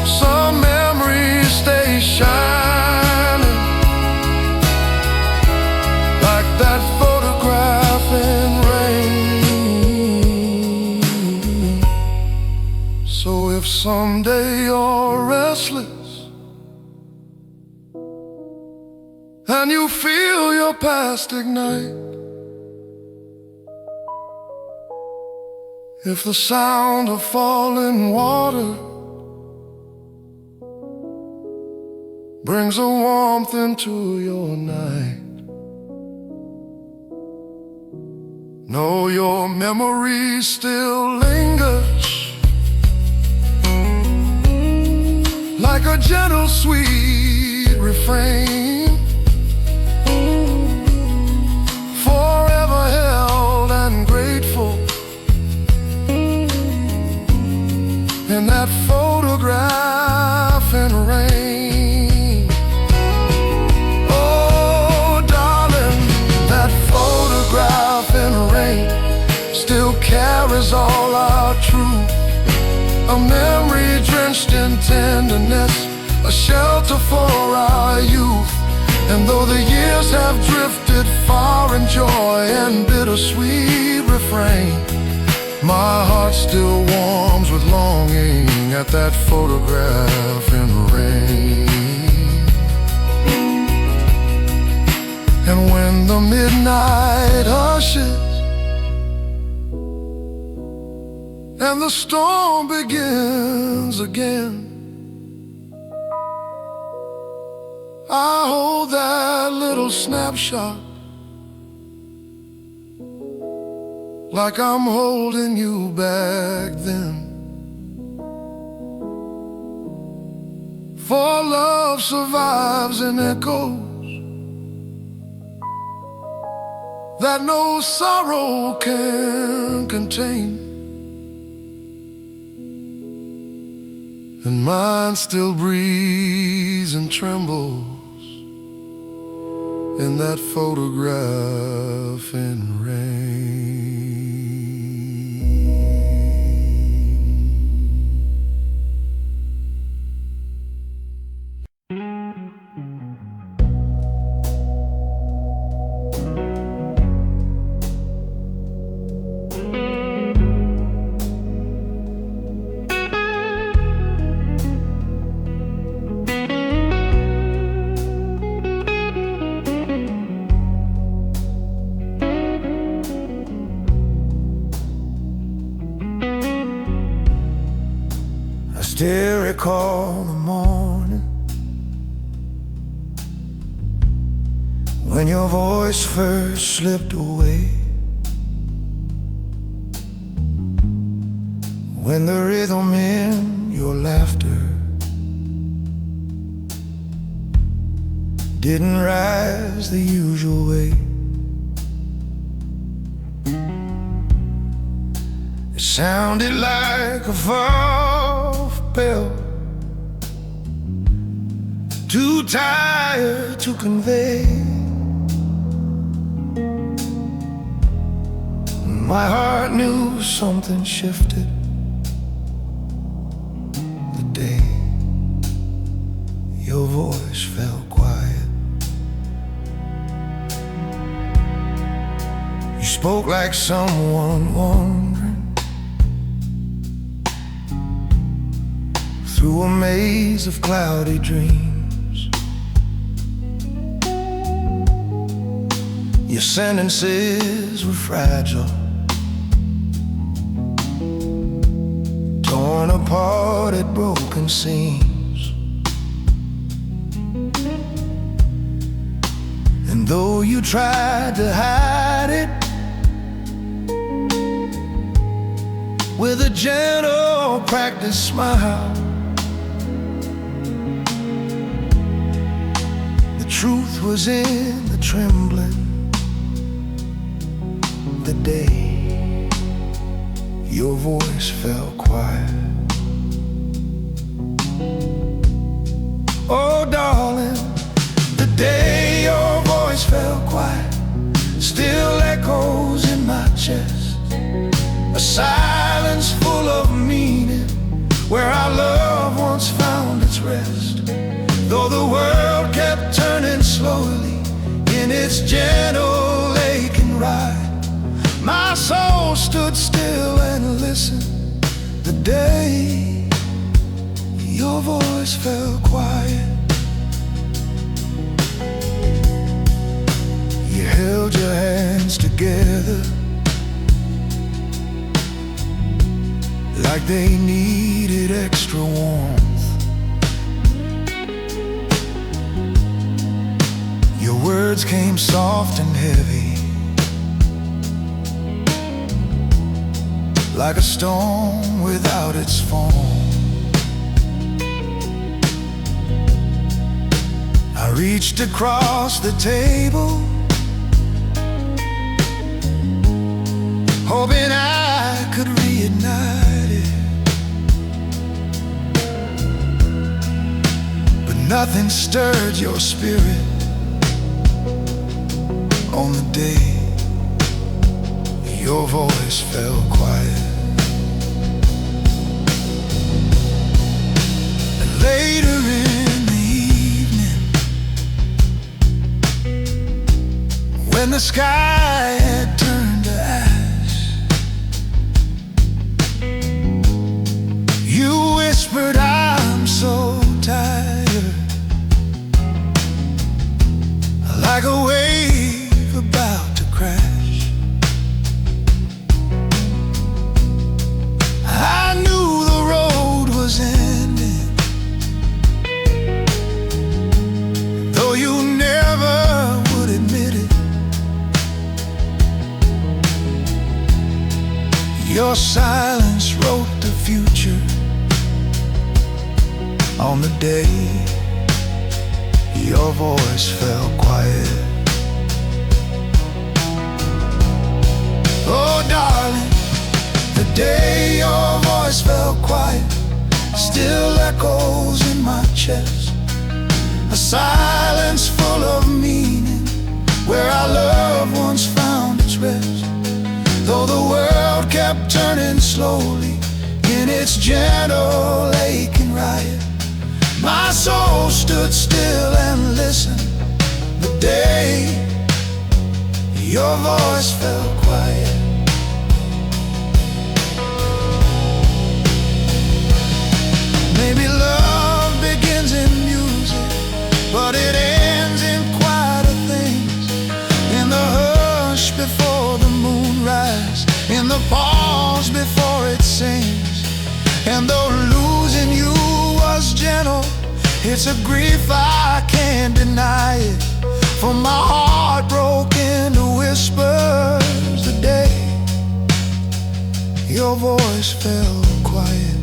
some memories stay shining like that photograph in rain. So if someday you're restless and you feel your past ignite, if the sound of falling water brings a warmth into your night, know your memory still lingers like a gentle sweet refrain, forever held and grateful in that photograph in rain. Oh, darling, that photograph in rain still carries all our truth, a memory drenched in tenderness, a shelter for our youth. And though the years have drifted far in joy and bittersweet refrain, my heart still warms with longing at that photograph in rain. And when the midnight hushes and the storm begins again, I hold that little snapshot like I'm holding you back then. For love survives in echoes that no sorrow can contain. and mine still breathes and trembles in that photograph in rain. I still recall the morning when your voice first slipped away, when the rhythm in your laughter didn't rise the usual way. It sounded like a valve bell, too tired to convey. My heart knew something shifted the day your voice fell quiet. You spoke like someone wandering through a maze of cloudy dreams. Your sentences were fragile, torn apart at broken seams. And though you tried to hide it with a gentle practiced smile, the truth was in the trembling the day your voice fell quiet. Oh darling, the day your voice fell quiet still echoes in my chest, a silence full of meaning where our love once found its rest. Though the world kept turning slowly in its gentle aching ride, my soul stood still and listened the day your voice fell quiet. You held your hands together like they needed extra warmth. Your words came soft and heavy, like a stone without its foam. I reached across the table, hoping I could reignite it, but nothing stirred your spirit on the day your voice fell quiet. And later in the evening, when the sky had turned to ash, you whispered, I'm so tired, like a wave about to crash. I knew the road was ending, though you never would admit it. Your silence wrote the future on the day your voice fell quiet. Oh darling, the day your voice fell quiet still echoes in my chest. A silence full of meaning, where our loved ones found its rest. Though the world kept turning slowly in its gentle aching riot, my soul stood still and listened. The day your voice fell quiet, maybe love begins in music, but it ends in quieter things. In the hush before the moonrise, in the pause before it sings. And though losing you was gentle, it's a grief I can't deny it. For my heart broke into whispers the day your voice fell quiet.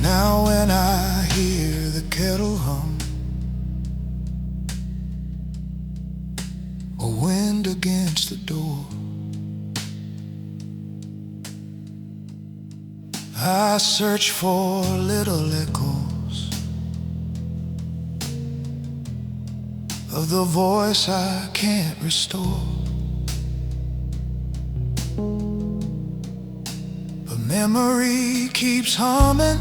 Now when I hear the kettle hum, a wind against the door, I search for little echoes of the voice I can't restore. But memory keeps humming,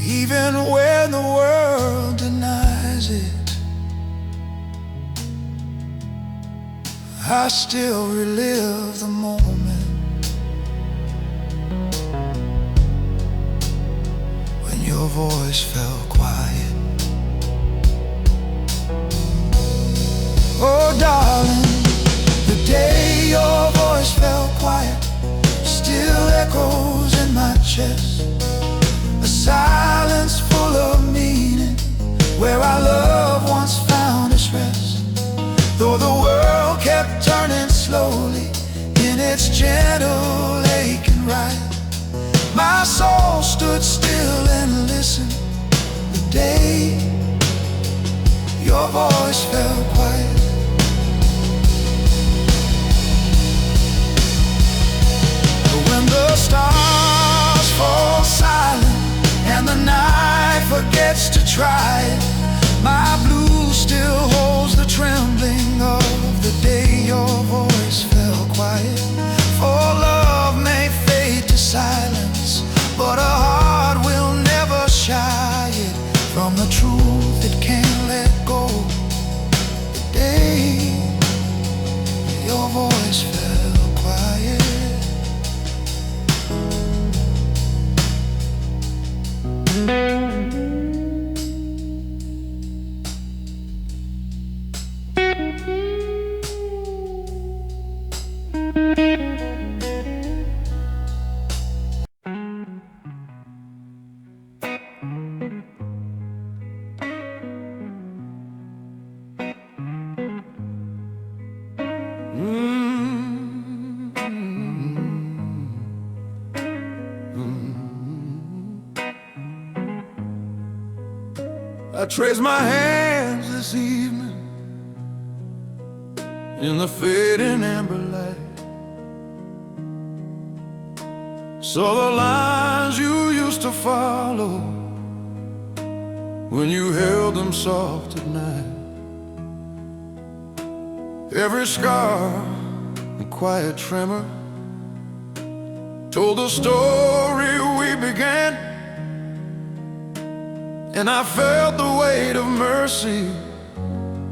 even when the world denies it. I still relive the moment when your voice fell quiet. Oh darling, the day your voice fell quiet still echoes in my chest. A silence full of meaning, where our love once found its rest. Though the world kept turning slowly in its gentle aching riot, my soul stood still and listened. The day your voice fell quiet, when the stars fall silent and the night forgets to try it, my blue still holds the trembling of the day your voice fell quiet. For love may fade to silence, but a heart will never shy it from the truth it can't let go. The day your voice fell quiet. I trace my hands this evening in the fading amber light. Saw the lines you used to follow when you held them soft at night. Every scar and quiet tremor told the story we began, and I felt the weight of mercy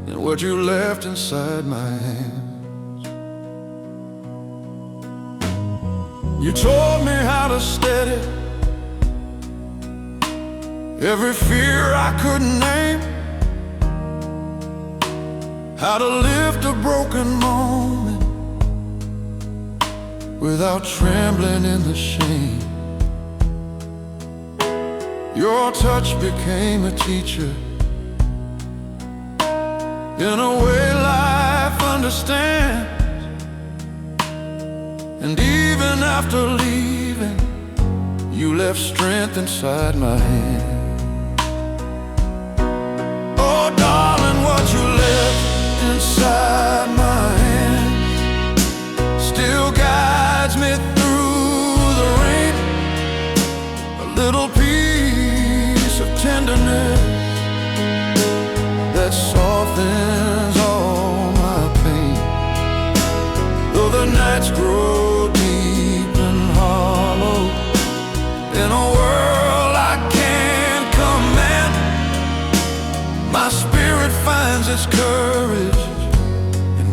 in what you left inside my hands. You taught me how to steady every fear I couldn't name, how to lift a broken moment without trembling in the shame. Your touch became a teacher in a way life understands. And even after leaving, you left strength inside my hand. Oh darling, what you left inside my hand still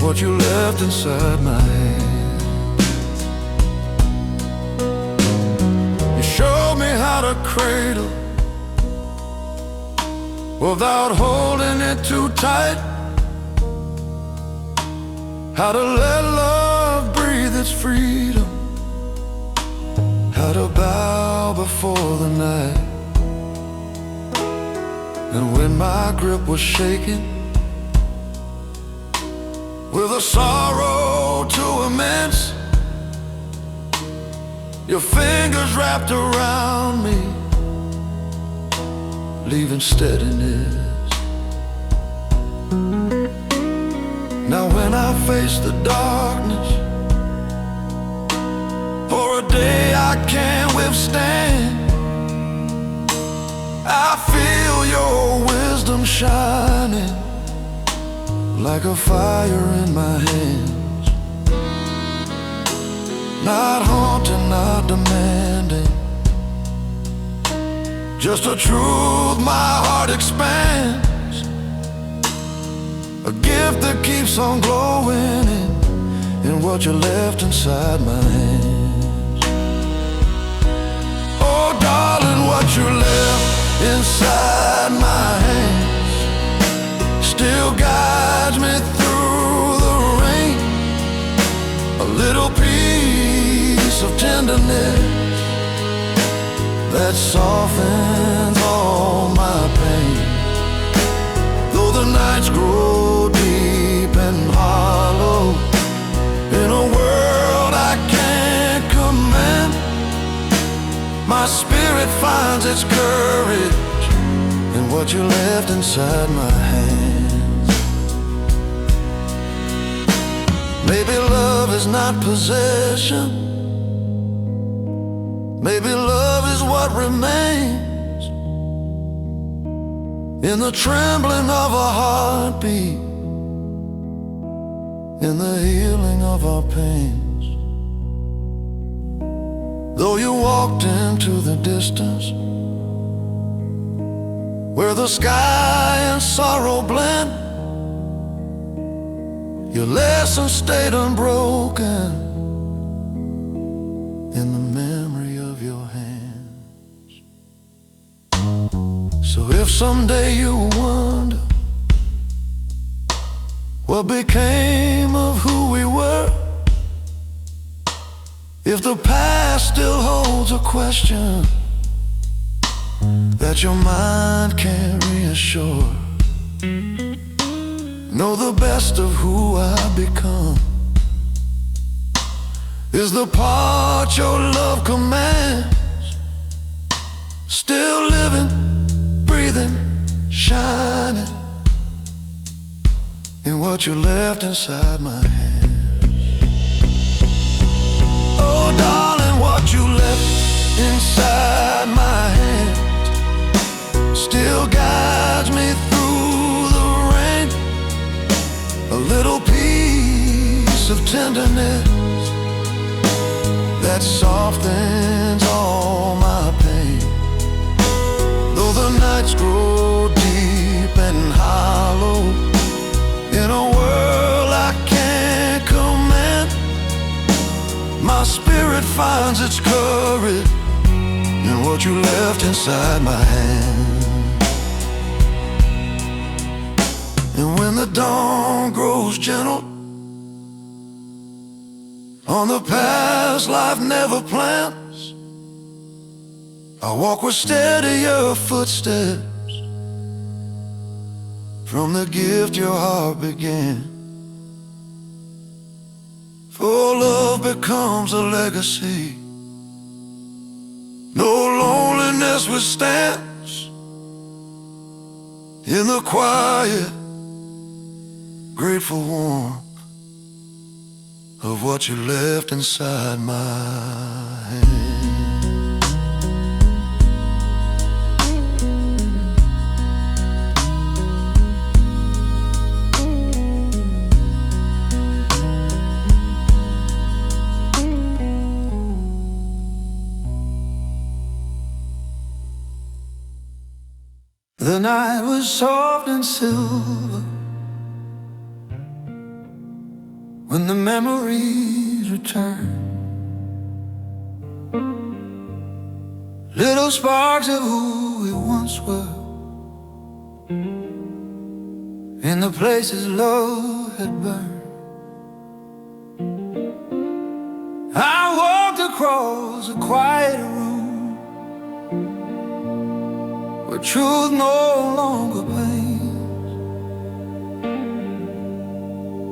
what you left inside my hand. You showed me how to cradle without holding it too tight, how to let love breathe its freedom, how to bow before the night. And when my grip was shaking with a sorrow too immense, your fingers wrapped around me, leaving steadiness. Now when I face the darkness, for a day I can't withstand, I feel your wisdom shining like a fire in my hands. Not haunting, not demanding, just a truth my heart expands, a gift that keeps on glowing in what you left inside my hands. Oh darling, what you left inside my hands still guides me through the rain, a little piece of tenderness that softens all my pain. Though the nights grow deep and hollow, in a world I can't command, my spirit finds its courage in what you left inside my hands. Maybe love is not possession, maybe love is what remains in the trembling of a heartbeat, in the healing of our pains. Though you walked into the distance, where the sky and sorrow blend, your lesson stayed unbroken in the memory of your hands. So if someday you wonder what became of who we were, if the past still holds a question that your mind can't reassure, know the best of who I've become is the part your love commands, still living, breathing, shining in what you left inside my hands. Oh darling, what you left inside my hands still guides me through the rain, a little piece of tenderness that softens all my pain. Though the nights grow deep and hollow, in a world I can't command, my spirit finds its courage in what you left inside my hand. And when the dawn grows gentle on the paths life never plans, I walk with steadier footsteps from the gift your heart began. For love becomes a legacy no loneliness withstands, in the quiet, grateful warmth of what you left inside my hand. The night was soft and silver, when the memories return. Little sparks of who we once were, in the places love had burned. I walked across a quiet room where truth no longer pains,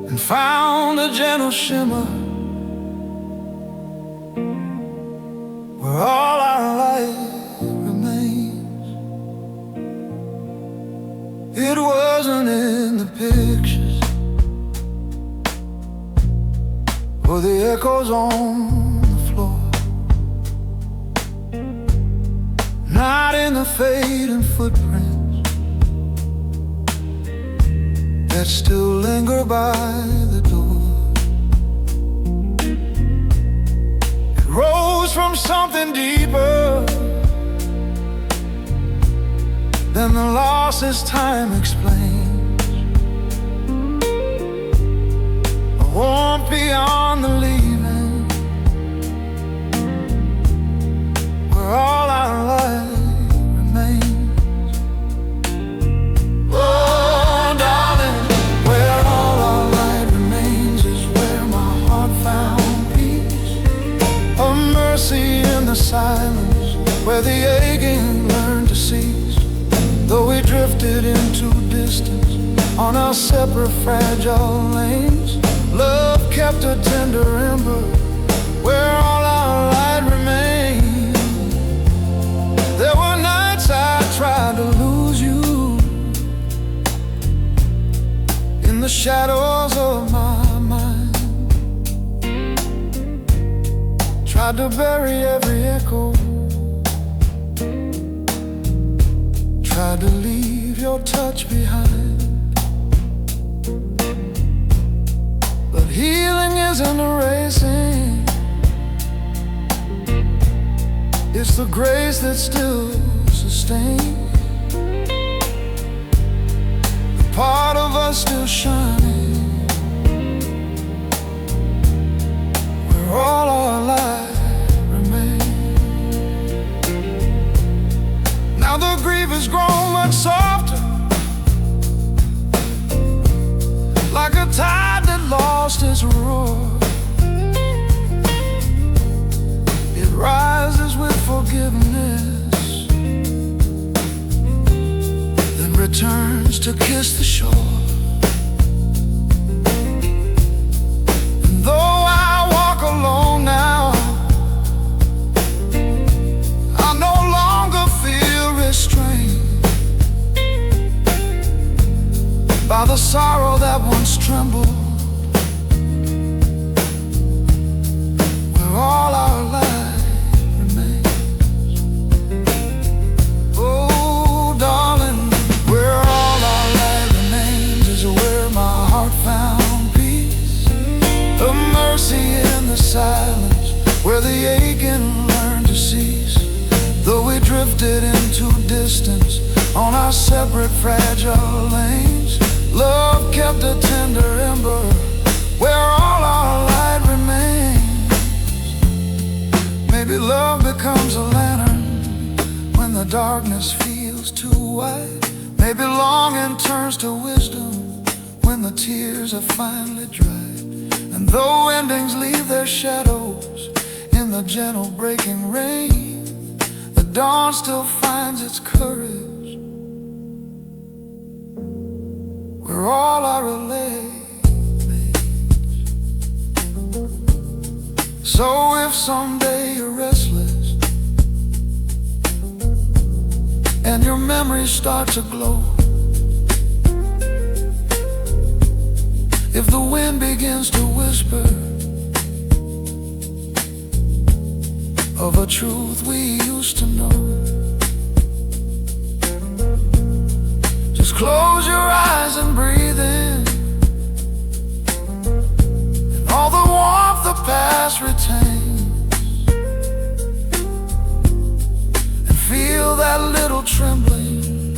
and found a gentle shimmer where all our light remains. It wasn't in the pictures or the echoes on the floor, not in the fading footprints that still linger by the door. It rose from something deeper than the losses time explains. A warmth beyond the leaving, where all our light remains. Oh, darling, where all our light remains is where my heart found peace. A mercy in the silence, where the aching learned to cease. Though we drifted into distance on our separate fragile lanes, love kept a tender ember where all our light remained. There were nights I tried to lose you in the shadows of my mind, tried to bury every echo, tried to leave your touch behind. But healing isn't erasing, it's the grace that still sustains, the part of us still shining, where all our light remains. Now the grief has grown much softer, like a tide that lost its roar. It rises with forgiveness, then returns to kiss the shore. And though I walk alone now, I no longer feel restrained by the sorrow that once trembled, where all our light remains. Oh, darling, where all our light remains is where my heart found peace. A mercy in the silence, where the aching learned to cease. Though we drifted into distance on our separate fragile lanes, love kept a tender ember where all our light remains. Maybe love becomes a lantern when the darkness feels too wide. Maybe longing turns to wisdom when the tears are finally dried. And though endings leave their shadows in the gentle breaking rain, the dawn still finds its courage where all our remains. So if someday you're restless and your memories start to glow, if the wind begins to whisper of a truth we used to know, just close your eyes and breathe in, and all the warmth the past retains, and feel that little trembling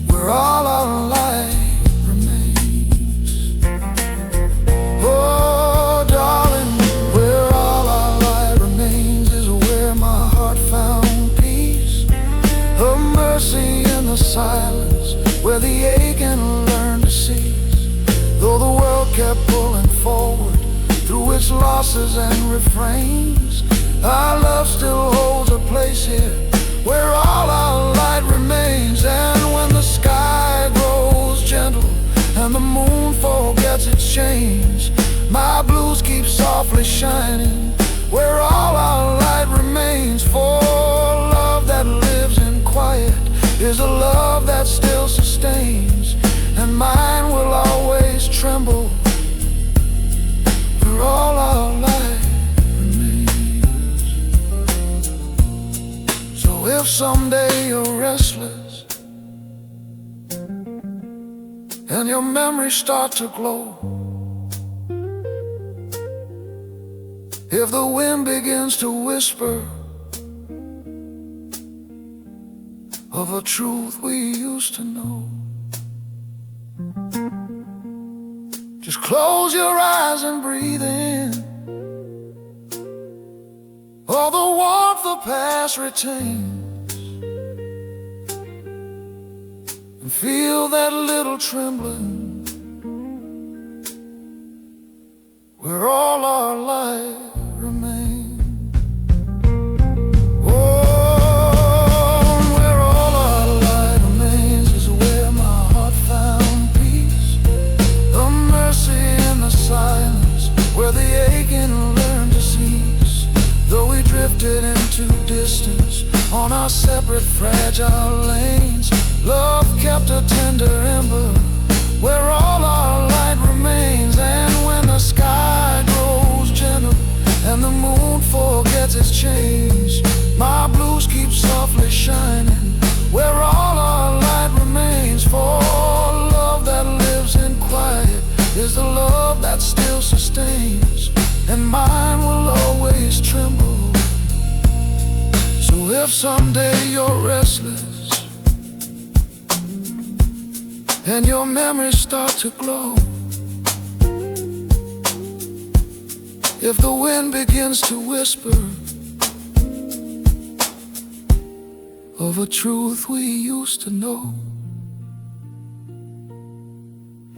where all our light remains. the ache and learn to cease. Though the world kept pulling forward through its losses and refrains, our love still holds a place here where all our light remains. And when the sky grows gentle and the moon forgets its chains, my blues keep softly shining where all our light remains. For love that lives in quiet is a love that still sustains, and mine will always tremble for all our light remains. So if someday you're restless and your memories start to glow, if the wind begins to whisper of a truth we used to know, just close your eyes and breathe in all the warmth the past retains, and feel that little trembling where all our life remains. Oh, where all our light remains is where my heart found peace, the mercy in the silence, where the aching learned to cease. Though we drifted into distance on our separate fragile lanes, love kept a tender ember where all our light remains. And when the sky grows gentle and the moon forgets its change, my blues keep softly shining where all our light remains. For love that lives in quiet is the love that still sustains, and mine will always tremble. So if someday you're restless and your memories start to glow, if the wind begins to whisper of a truth we used to know,